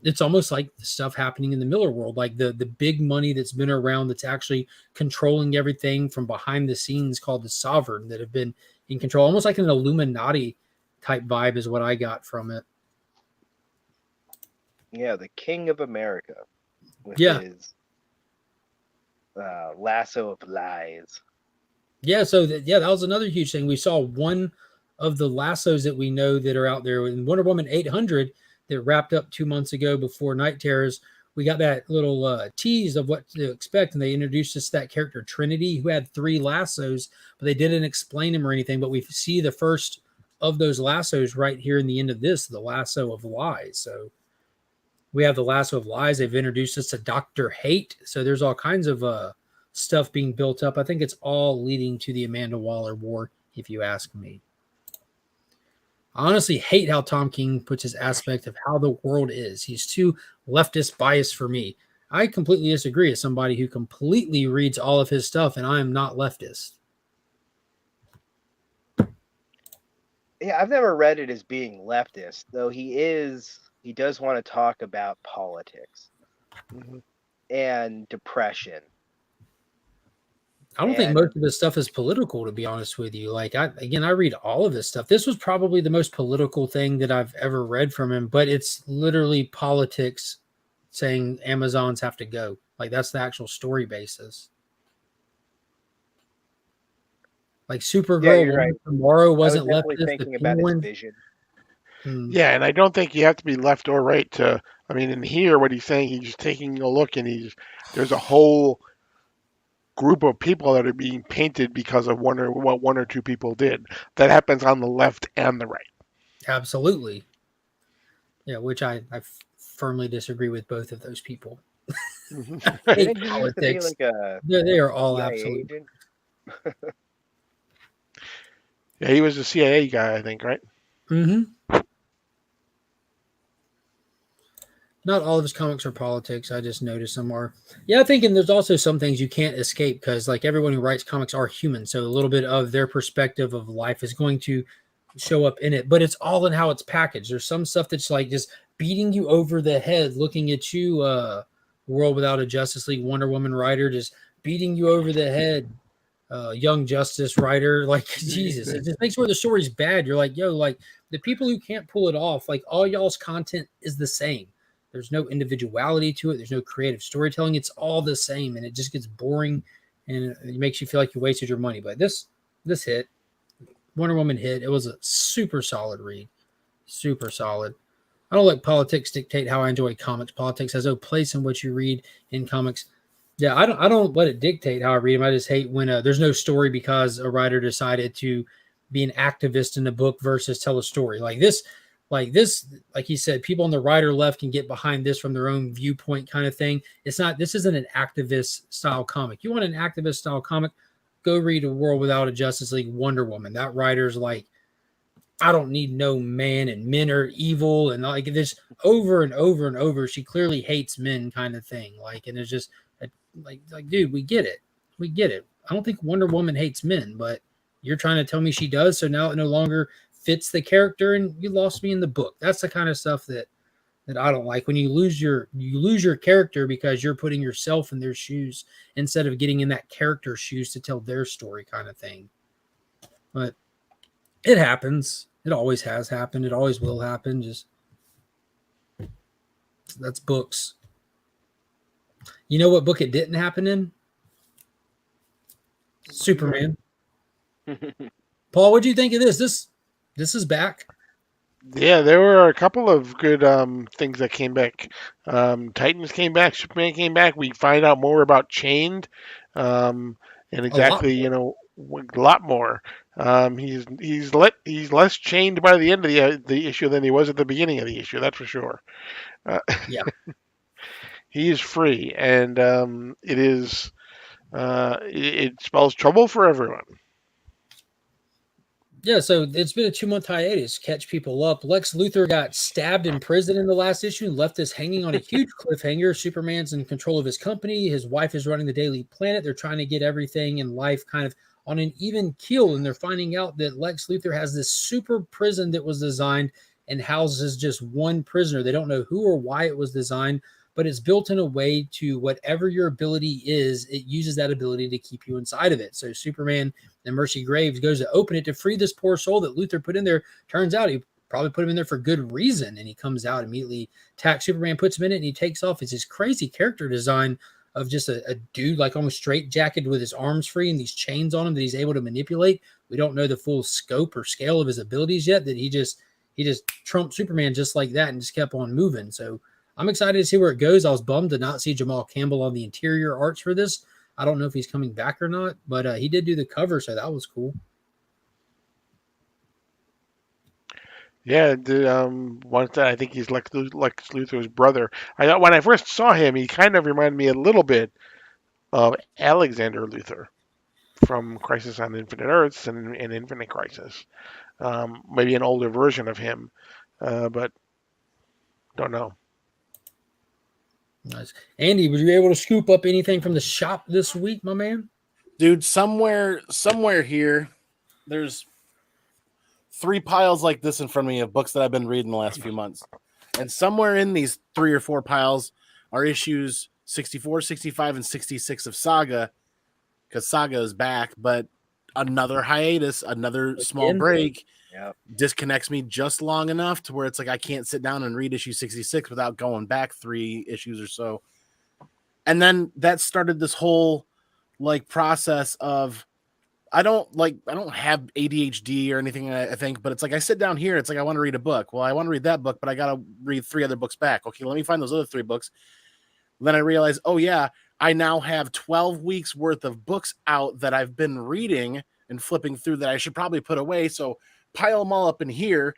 it's almost like the stuff happening in the Miller world, like the big money that's been around that's actually controlling everything from behind the scenes, called the Sovereign, that have been in control, almost like an Illuminati type vibe is what I got from it. Yeah, the King of America with his lasso of lies. Yeah, so that was another huge thing. We saw one of the lassos that we know that are out there in Wonder Woman 800 that wrapped up 2 months ago before Night Terrors. We got that little tease of what to expect, and they introduced us that character Trinity, who had 3 lassos, but they didn't explain him or anything. But we see the first of those lassos right here in the end of this, the lasso of lies. So we have the lasso of lies. They've introduced us to Dr. Hate. So there's all kinds of stuff being built up. I think it's all leading to the Amanda Waller war, if you ask me. I honestly hate how Tom King puts his aspect of how the world is. He's too leftist biased for me. I completely disagree as somebody who completely reads all of his stuff, and I am not leftist. Yeah, I've never read it as being leftist, though he does want to talk about politics and depression. I don't think most of this stuff is political, to be honest with you. Like, I read all of this stuff. This was probably the most political thing that I've ever read from him, but it's literally politics saying Amazons have to go. Like, that's the actual story basis. Like, Supergirl right. Tomorrow wasn't I was definitely leftist. thinking about his vision. Yeah, and I don't think you have to be left or right to I mean, in here, what he's saying, he's just taking a look, and there's a whole group of people that are being painted because of what one or two people did. That happens on the left and the right. Absolutely. Yeah, which I firmly disagree with both of those people. Hate Didn't he used to be politics. like a They are all CIA absolute. agent? Yeah, he was a CIA guy, I think, right? Mm-hmm. Not all of his comics are politics. I just noticed some are. Yeah, I think, and there's also some things you can't escape because, like, everyone who writes comics are human. So a little bit of their perspective of life is going to show up in it, but it's all in how it's packaged. There's some stuff that's like just beating you over the head, looking at you, World Without a Justice League Wonder Woman writer, just beating you over the head, Young Justice writer. Like, Jesus, it just makes where the story's bad. You're like, yo, like the people who can't pull it off, like all y'all's content is the same. There's no individuality to it. There's no creative storytelling. It's all the same, and it just gets boring, and it makes you feel like you wasted your money. But this hit, Wonder Woman hit. It was a super solid read, super solid. I don't let politics dictate how I enjoy comics. Politics has no place in what you read in comics. Yeah, I don't let it dictate how I read them. I just hate when there's no story because a writer decided to be an activist in a book versus tell a story like this. Like he said, people on the right or left can get behind this from their own viewpoint kind of thing. It's not, this isn't an activist style comic. You want an activist style comic, go read A World Without a Justice League Wonder Woman. That writer's like, I don't need no man and men are evil. And like this over and over and over, she clearly hates men kind of thing. Like, and it's just like, dude, we get it. We get it. I don't think Wonder Woman hates men, but you're trying to tell me she does. So now it no longer fits the character, and you lost me in the book. That's the kind of stuff that I don't like, when you lose your character because you're putting yourself in their shoes instead of getting in that character's shoes to tell their story kind of thing. But it happens. It always has happened. It always will happen. Just that's books. You know what book it didn't happen in? Superman. Paul, what do you think of this? This is back. Yeah, there were a couple of good things that came back. Titans came back, Superman came back. We find out more about Chained, and exactly, a lot more. He's less chained by the end of the issue than he was at the beginning of the issue. That's for sure. Yeah, he is free, and it spells trouble for everyone. Yeah, so it's been a 2-month hiatus. Catch people up. Lex Luthor got stabbed in prison in the last issue and left us hanging on a huge cliffhanger. Superman's in control of his company. His wife is running the Daily Planet. They're trying to get everything in life kind of on an even keel, and they're finding out that Lex Luthor has this super prison that was designed and houses just one prisoner. They don't know who or why it was designed, but it's built in a way to whatever your ability is, it uses that ability to keep you inside of it. So Superman and Mercy Graves goes to open it to free this poor soul that Luthor put in there. Turns out he probably put him in there for good reason. And he comes out, immediately attacks Superman, puts him in it, and he takes off. It's this crazy character design of just a dude like almost straight jacket with his arms free and these chains on him that he's able to manipulate. We don't know the full scope or scale of his abilities yet, that he just trumped Superman just like that and just kept on moving. So I'm excited to see where it goes. I was bummed to not see Jamal Campbell on the interior arts for this. I don't know if he's coming back or not, but he did do the cover, so that was cool. Yeah, the one that I think he's Lex Luthor's brother. When I first saw him, he kind of reminded me a little bit of Alexander Luthor from Crisis on Infinite Earths and Infinite Crisis. Maybe an older version of him, but don't know. Nice. Andy, were you able to scoop up anything from the shop this week, my man? Dude, somewhere here, there's 3 piles like this in front of me of books that I've been reading the last few months. And somewhere in these 3 or 4 piles are issues 64, 65, and 66 of Saga, because Saga is back, but another hiatus, another small break. Yep. Disconnects me just long enough to where it's like I can't sit down and read issue 66 without going back 3 issues or so. And then that started this whole like process of I don't have ADHD or anything, I think, but it's like I sit down here, it's like I want to read a book. Well, I want to read that book, but I got to read 3 other books back. Okay, let me find those other 3 books. Then I realize, oh yeah, I now have 12 weeks worth of books out that I've been reading and flipping through that I should probably put away. So pile them all up in here.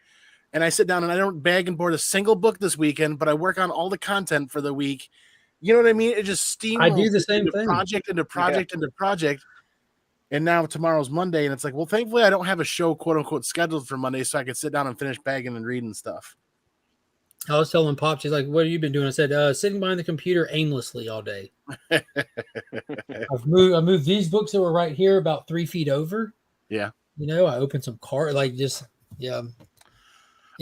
And I sit down and I don't bag and board a single book this weekend, but I work on all the content for the week. You know what I mean? It just I do steamrolls the same into thing. project into project into project. And now tomorrow's Monday, and it's like, well, thankfully I don't have a show, quote unquote, scheduled for Monday, so I could sit down and finish bagging and reading stuff. I was telling Pop, she's like, "What have you been doing?" I said, "Sitting behind the computer aimlessly all day." I moved these books that were right here about 3 feet over. Yeah. You know, I opened some cart, like just yeah.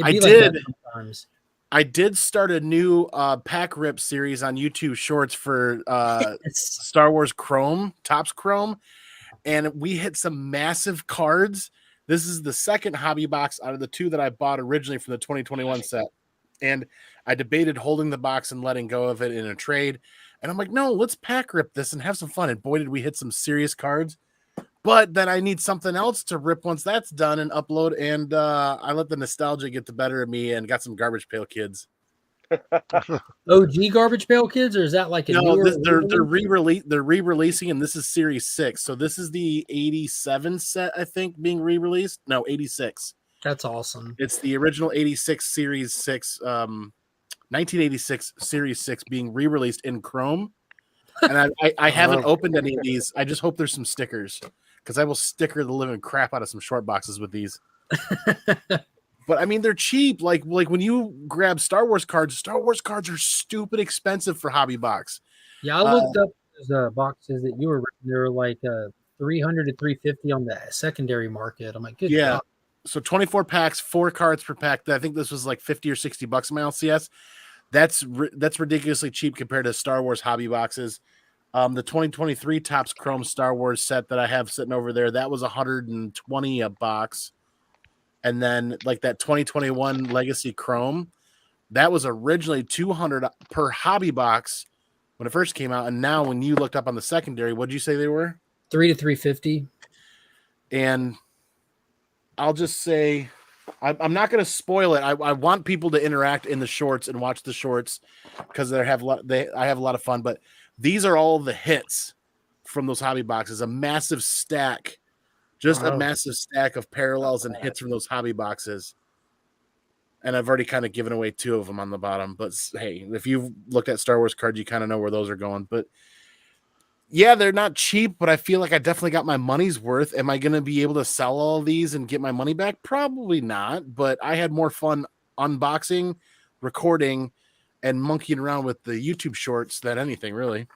I Like did. that sometimes. I did start a new pack rip series on YouTube Shorts for Star Wars Chrome, Topps Chrome, and we hit some massive cards. This is the second hobby box out of the 2 that I bought originally from the 2021 set. And I debated holding the box and letting go of it in a trade. And I'm like, no, let's pack rip this and have some fun. And boy, did we hit some serious cards. But then I need something else to rip once that's done and upload. And I let the nostalgia get the better of me and got some Garbage Pail Kids. OG Garbage Pail Kids, or is that like a newer? They're re-releasing, and this is Series 6. So this is the 87 set, I think, being re-released. No, 86. That's awesome. It's the original 86 Series 6, 1986 Series 6 being re-released in Chrome. And I haven't opened any of these. I just hope there's some stickers, because I will sticker the living crap out of some short boxes with these. But I mean, they're cheap. Like when you grab Star Wars cards are stupid expensive for Hobby Box. Yeah, I looked up those boxes that you were renting. They were like $300 to $350 on the secondary market. I'm like, good God. So 24 packs, 4 cards per pack. I think this was like $50 or $60 in my LCS. That's ridiculously cheap compared to Star Wars hobby boxes. The 2023 Topps Chrome Star Wars set that I have sitting over there, that was $120 a box. And then like that 2021 Legacy Chrome, that was originally $200 per hobby box when it first came out. And now when you looked up on the secondary, what did you say they were? $300 to $350. And I'll just say, I'm not going to spoil it. I want people to interact in the shorts and watch the shorts because I have a lot of fun. But these are all the hits from those hobby boxes. A massive stack, a massive stack of parallels and hits from those hobby boxes. And I've already kind of given away 2 of them on the bottom. But hey, if you've looked at Star Wars cards, you kind of know where those are going. But yeah, they're not cheap, but I feel like I definitely got my money's worth. Am I going to be able to sell all these and get my money back? Probably not, but I had more fun unboxing, recording, and monkeying around with the YouTube shorts than anything, really.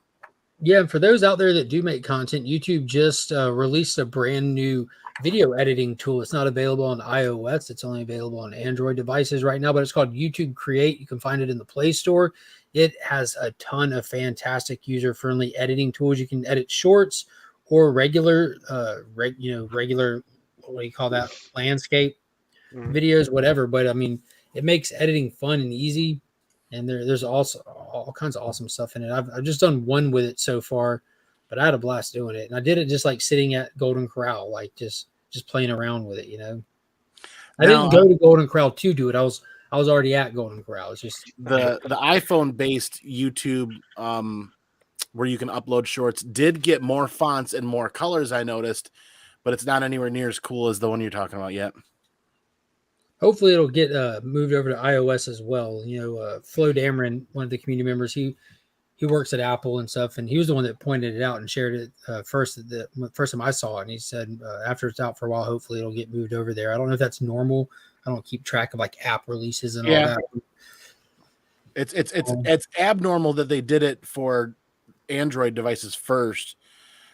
Yeah, for those out there that do make content, YouTube just released a brand new video editing tool. It's not available on iOS. It's only available on Android devices right now, but it's called YouTube Create. You can find it in the Play Store. It has a ton of fantastic user-friendly editing tools. You can edit shorts or regular, regular, what do you call that, landscape videos, whatever. But I mean, it makes editing fun and easy. And there's also all kinds of awesome stuff in it. I've just done one with it so far, but I had a blast doing it. And I did it just like sitting at Golden Corral, like just playing around with it, you know. I didn't go to Golden Corral to do it. I was already at Golden Corral. It's just the iPhone based YouTube where you can upload shorts did get more fonts and more colors, I noticed, but it's not anywhere near as cool as the one you're talking about yet. Hopefully it'll get moved over to iOS as well. You know, Flo Dameron, one of the community members, he works at Apple and stuff, and he was the one that pointed it out and shared it first time I saw it. And he said after it's out for a while, hopefully it'll get moved over there. I don't know if that's normal. I don't keep track of like app releases and all that. It's abnormal that they did it for Android devices first,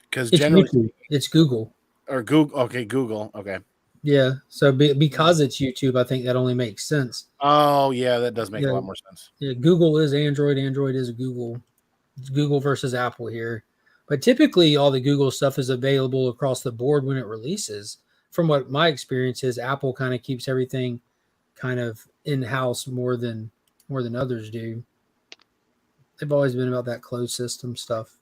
because it's generally YouTube. It's Google or Google. Okay, Google. Okay. Yeah. So because it's YouTube, I think that only makes sense. Oh yeah, that does make a lot more sense. Yeah, Google is Android. Android is Google. It's Google versus Apple here. But typically all the Google stuff is available across the board when it releases. From what my experience is, Apple kind of keeps everything kind of in-house more than others do. They've always been about that closed system stuff.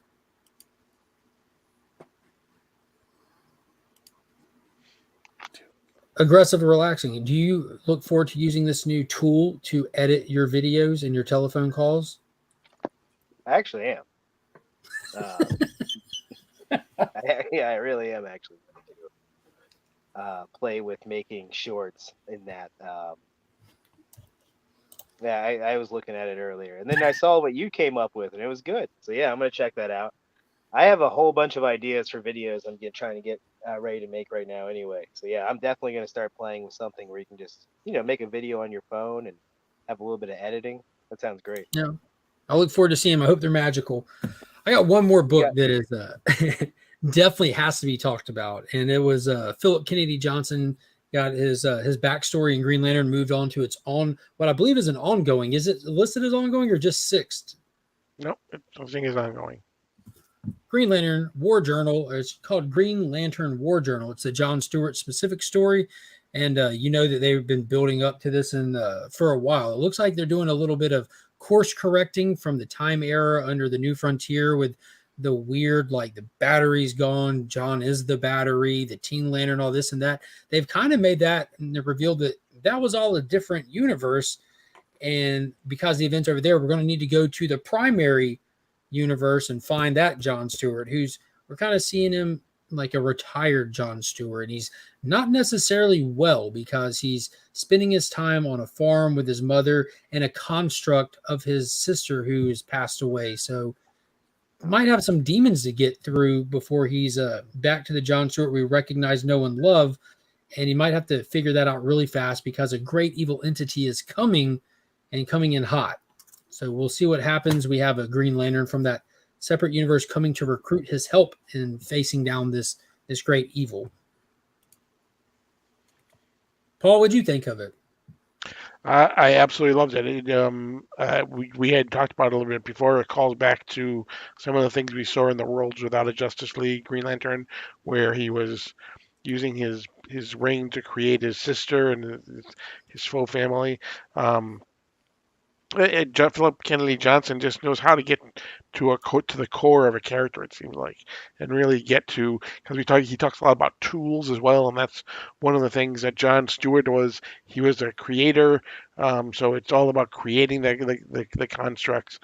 aggressive and relaxing. Do you look forward to using this new tool to edit your videos and your telephone calls? I actually am. Yeah, I really am actually going to play with making shorts in that. Yeah, I was looking at it earlier, and then I saw what you came up with, and it was good. So yeah, I'm gonna check that out. I have a whole bunch of ideas for videos trying to get ready to make right now anyway. So yeah, I'm definitely gonna start playing with something where you can just make a video on your phone and have a little bit of editing. That sounds great. Yeah. I look forward to seeing them. I hope they're magical. I got one more book that is definitely has to be talked about, and it was Philip Kennedy Johnson got his backstory in Green Lantern moved on to its own what I believe is an ongoing. Is it listed as ongoing or just sixth? Nope, I think it's ongoing. Green Lantern War Journal. It's called Green Lantern War Journal. It's a John Stewart specific story, and you know that they've been building up to this for a while. It looks like they're doing a little bit of course correcting from the time era under the New Frontier with the weird, like the battery's gone. John is the battery, the Teen Lantern, all this and that. They've kind of made that and they've revealed that that was all a different universe. And because the events over there, we're going to need to go to the primary universe and find that John Stewart, we're kind of seeing him like a retired John Stewart. He's not necessarily well because he's spending his time on a farm with his mother and a construct of his sister who's passed away. So might have some demons to get through before he's back to the John Stewart we recognize, know, and love. And he might have to figure that out really fast because a great evil entity is coming and coming in hot. So we'll see what happens. We have a Green Lantern from that separate universe coming to recruit his help in facing down this great evil. Paul, what'd you think of it? I absolutely loved it. We had talked about it a little bit before. It calls back to some of the things we saw in the Worlds Without a Justice League Green Lantern, where he was using his ring to create his sister and his full family. Philip Kennedy Johnson just knows how to get to the core of a character. It seems like, and really get to, because he talks a lot about tools as well, and that's one of the things that John Stewart was. He was a creator, so it's all about creating the constructs.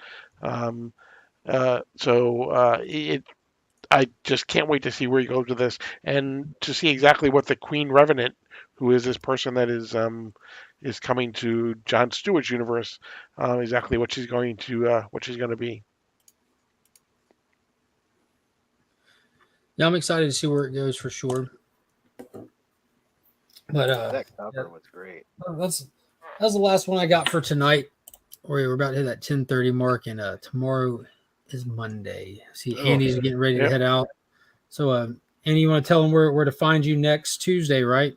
I just can't wait to see where he goes with this, and to see exactly what the Queen Revenant, who is this person that is coming to John Stewart's universe, exactly what she's going to be. Yeah, I'm excited to see where it goes for sure. But that cover was great. That's the last one I got for tonight. We're about to hit that 10:30 mark, and tomorrow is Monday. See, Andy's getting ready to head out. So, Andy, you want to tell them where to find you next Tuesday, right?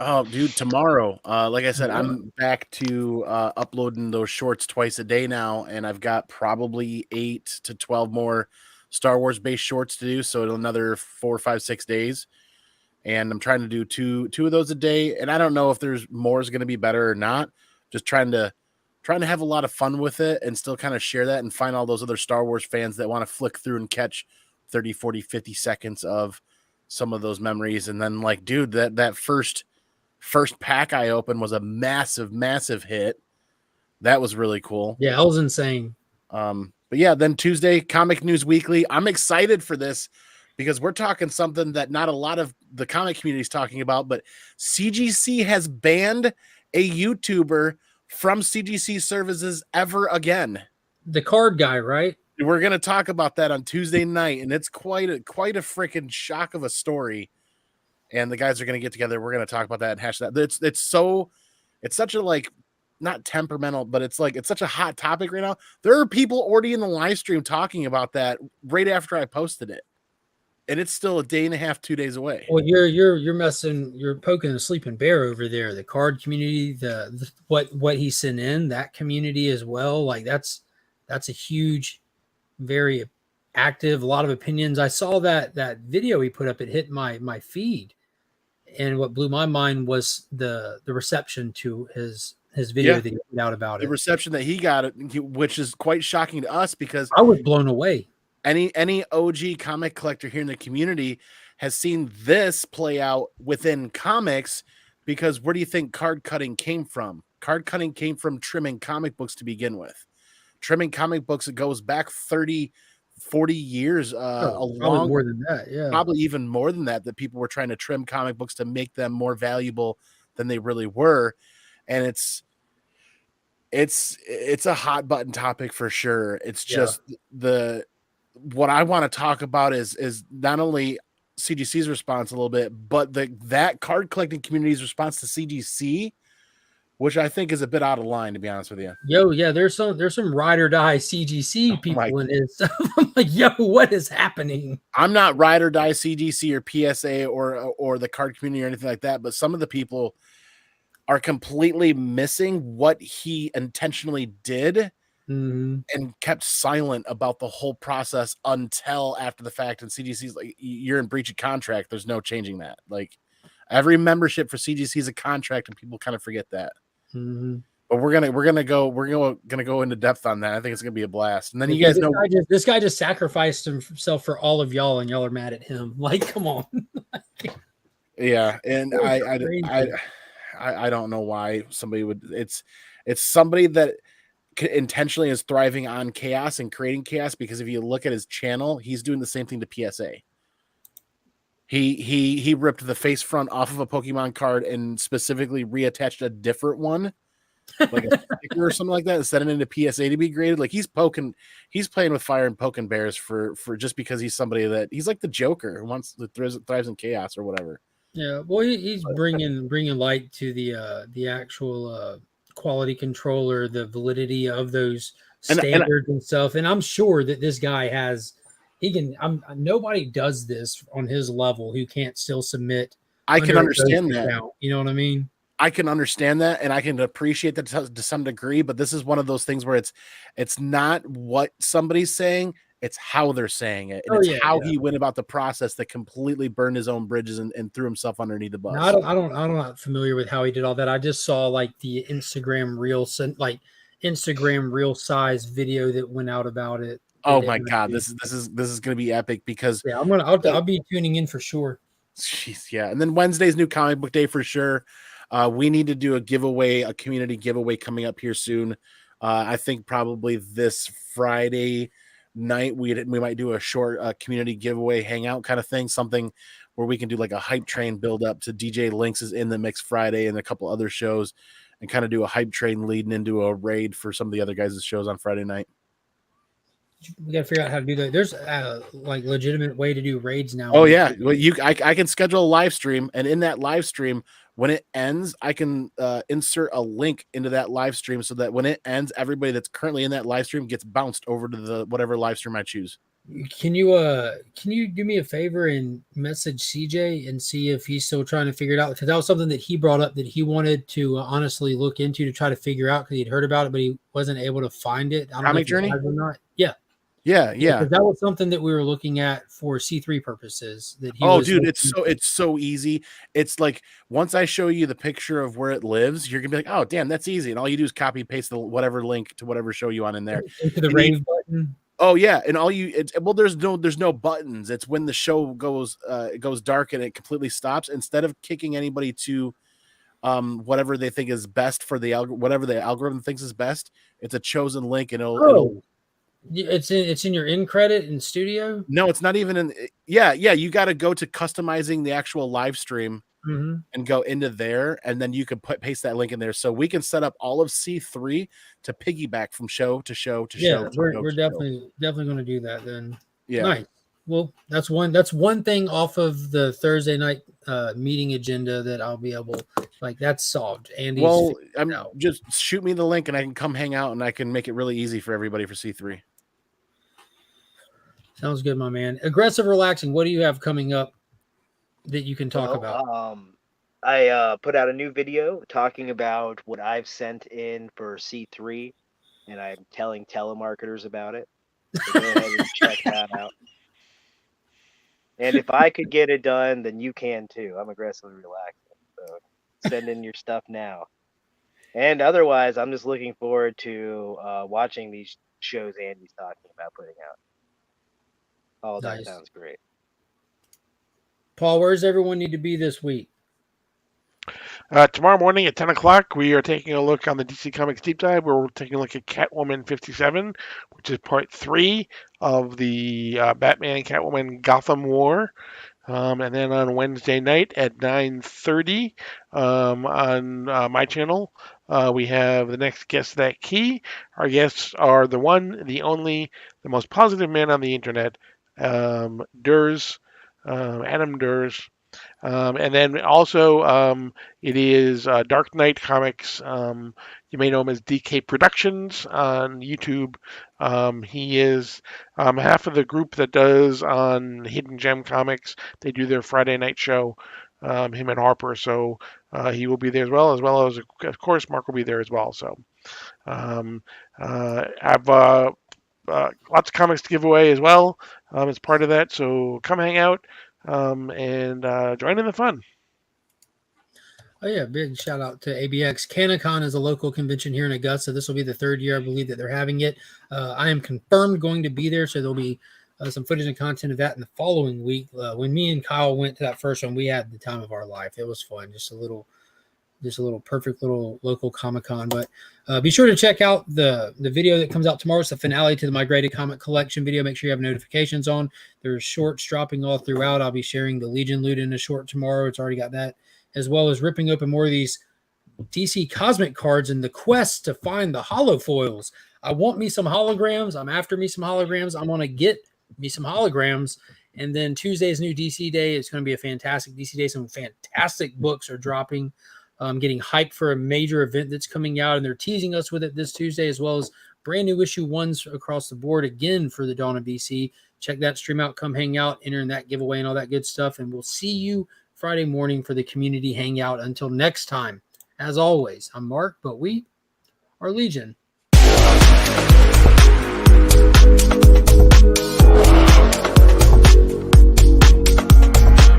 Oh, dude, tomorrow. Like I said, I'm back to uploading those shorts twice a day now, and I've got probably 8 to 12 more Star Wars based shorts to do. So another 4, 5, 6 days, and I'm trying to do two of those a day. And I don't know if there's more is going to be better or not. Just trying to have a lot of fun with it and still kind of share that and find all those other Star Wars fans that want to flick through and catch 30, 40, 50 seconds of some of those memories. And then, like, dude, that first pack I opened was a massive hit. That was really cool. Yeah, that was insane. But yeah, then Tuesday, Comic News Weekly. I'm excited for this because we're talking something that not a lot of the comic community is talking about, but CGC has banned a YouTuber from CGC services ever again. The card guy, right? We're going to talk about that on Tuesday night, and it's quite a freaking shock of a story. And the guys are going to get together. We're going to talk about that and hash that. It's such a, like, not temperamental, but it's such a hot topic right now. There are people already in the live stream talking about that right after I posted it, and it's still a day and a half, 2 days away. Well, you're poking a sleeping bear over there. The card community, what he sent in, that community as well. Like that's a huge, very active, a lot of opinions. I saw that video he put up. It hit my feed, and what blew my mind was the reception to his video that he put out about it. The reception that he got, which is quite shocking to us because I was blown away. Any OG comic collector here in the community has seen this play out within Comicx because where do you think card cutting came from? Card cutting came from trimming comic books to begin with. Trimming comic books, it goes back 30, 40 years, probably more than that. Yeah. probably even more than that people were trying to trim comic books to make them more valuable than they really were. And it's a hot button topic for sure. It's just what I want to talk about is not only CGC's response a little bit, but that card collecting community's response to CGC, which I think is a bit out of line, to be honest with you. Yeah, there's some ride or die CGC people in this. I'm like, yo, what is happening? I'm not ride or die CGC or PSA or the card community or anything like that, but some of the people are completely missing what he intentionally did and kept silent about the whole process until after the fact. And CGC's like, you're in breach of contract. There's no changing that. Like, every membership for CGC is a contract, and people kind of forget that. But we're gonna go into depth on that. I think it's gonna be a blast. And then you guys know this guy just sacrificed himself for all of y'all, and y'all are mad at him. Like, come on. Yeah, and I don't know why somebody would. It's somebody that intentionally is thriving on chaos and creating chaos, because if you look at his channel, he's doing the same thing to PSA. He ripped the face front off of a Pokemon card and specifically reattached a different one, like a sticker or something like that, and set it into PSA to be graded. Like, he's playing with fire and poking bears for just because he's somebody that he's like the Joker who thrives in chaos or whatever. Yeah, well, he's bringing light to the actual quality controller, the validity of those standards and stuff. And I'm sure that this guy nobody does this on his level who can't still submit. I can understand that. Account, you know what I mean? I can understand that, and I can appreciate that to some degree, but this is one of those things where it's not what somebody's saying, it's how they're saying it. And he went about the process that completely burned his own bridges and threw himself underneath the bus. No, I'm not familiar with how he did all that. I just saw like the Instagram reel size video that went out about it. Oh my God, this is going to be epic, because I'll be tuning in for sure. Jeez, yeah. And then Wednesday's new comic book day for sure. We need to do a community giveaway coming up here soon. I think probably this Friday night we might do a short community giveaway hangout kind of thing, something where we can do like a hype train build up to DJ Lynx is in the mix Friday and a couple other shows, and kind of do a hype train leading into a raid for some of the other guys' shows on Friday night. We got to figure out how to do that. There's a like legitimate way to do raids now. Oh yeah, well, I can schedule a live stream, and in that live stream, when it ends, I can insert a link into that live stream so that when it ends, everybody that's currently in that live stream gets bounced over to the whatever live stream I choose. Can you do me a favor and message CJ and see if he's still trying to figure it out? Because that was something that he brought up that he wanted to honestly look into to try to figure out, because he'd heard about it, but he wasn't able to find it. I don't know if Journey or not. Yeah. Yeah. That was something that we were looking at for C3 purposes. It's so easy. It's like, once I show you the picture of where it lives, you're gonna be like, oh damn, that's easy. And all you do is copy and paste the whatever link to whatever show you on in there. Into the rave button. Oh yeah, and there's no buttons. It's when the show goes dark and it completely stops. Instead of kicking anybody to whatever they think is best for whatever the algorithm thinks is best, it's a chosen link, and it'll it's in your in credit in studio. No, it's not even in. Yeah. You got to go to customizing the actual live stream and go into there, and then you can paste that link in there, so we can set up all of C3 to piggyback from show to show to show. We're definitely going to do that then. Yeah. Nice. Well, that's one thing off of the Thursday night meeting agenda that I'll be able, like, that's solved. Andy's just shoot me the link and I can come hang out, and I can make it really easy for everybody for C3. Sounds good, my man. Aggressive relaxing. What do you have coming up that you can talk about? I put out a new video talking about what I've sent in for C3, and I'm telling telemarketers about it. So go ahead and check that out. And if I could get it done, then you can too. I'm aggressively relaxing. So send in your stuff now. And otherwise, I'm just looking forward to watching these shows Andy's talking about putting out. Oh, that sounds great. Paul, where does everyone need to be this week? Tomorrow morning at 10 o'clock, we are taking a look on the DC Comics Deep Dive. We're taking a look at Catwoman 57, which is part 3 of the Batman Catwoman Gotham War. And then on Wednesday night at 9:30 on my channel, we have the next Guess That Key. Our guests are the one, the only, the most positive man on the internet, Durs, Adam Durs. And then also, it is Dark Knight Comics. You may know him as DK Productions on YouTube. He is half of the group that does on Hidden Gem Comics. They do their Friday night show, him and Harper. So he will be there as well as, of course, Mark will be there as well. So have lots of comics to give away as well as part of that. So come hang out. And join in the fun. Oh yeah, big shout out to ABX. CanaCon is a local convention here in Augusta. This will be the 3rd year, I believe, that they're having it. I am confirmed going to be there, so there'll be some footage and content of that in the following week. When me and Kyle went to that first one, we had the time of our life. It was fun, just a little perfect little local Comic-Con. But be sure to check out the video that comes out tomorrow. It's the finale to the Migrated Comic Collection video. Make sure you have notifications on. There's shorts dropping all throughout. I'll be sharing the Legion loot in a short tomorrow. It's already got that, as well as ripping open more of these DC Cosmic cards in the quest to find the holo foils. I want me some holograms. I'm after me some holograms. I want to get me some holograms. And then Tuesday's new DC Day. It's going to be a fantastic DC Day. Some fantastic books are dropping. Getting hyped for a major event that's coming out, and they're teasing us with it this Tuesday, as well as brand new issue 1s across the board again for the Dawn of DC. Check that stream out, come hang out, enter in that giveaway and all that good stuff, and we'll see you Friday morning for the community hangout. Until next time, as always, I'm Mark, but we are Legion.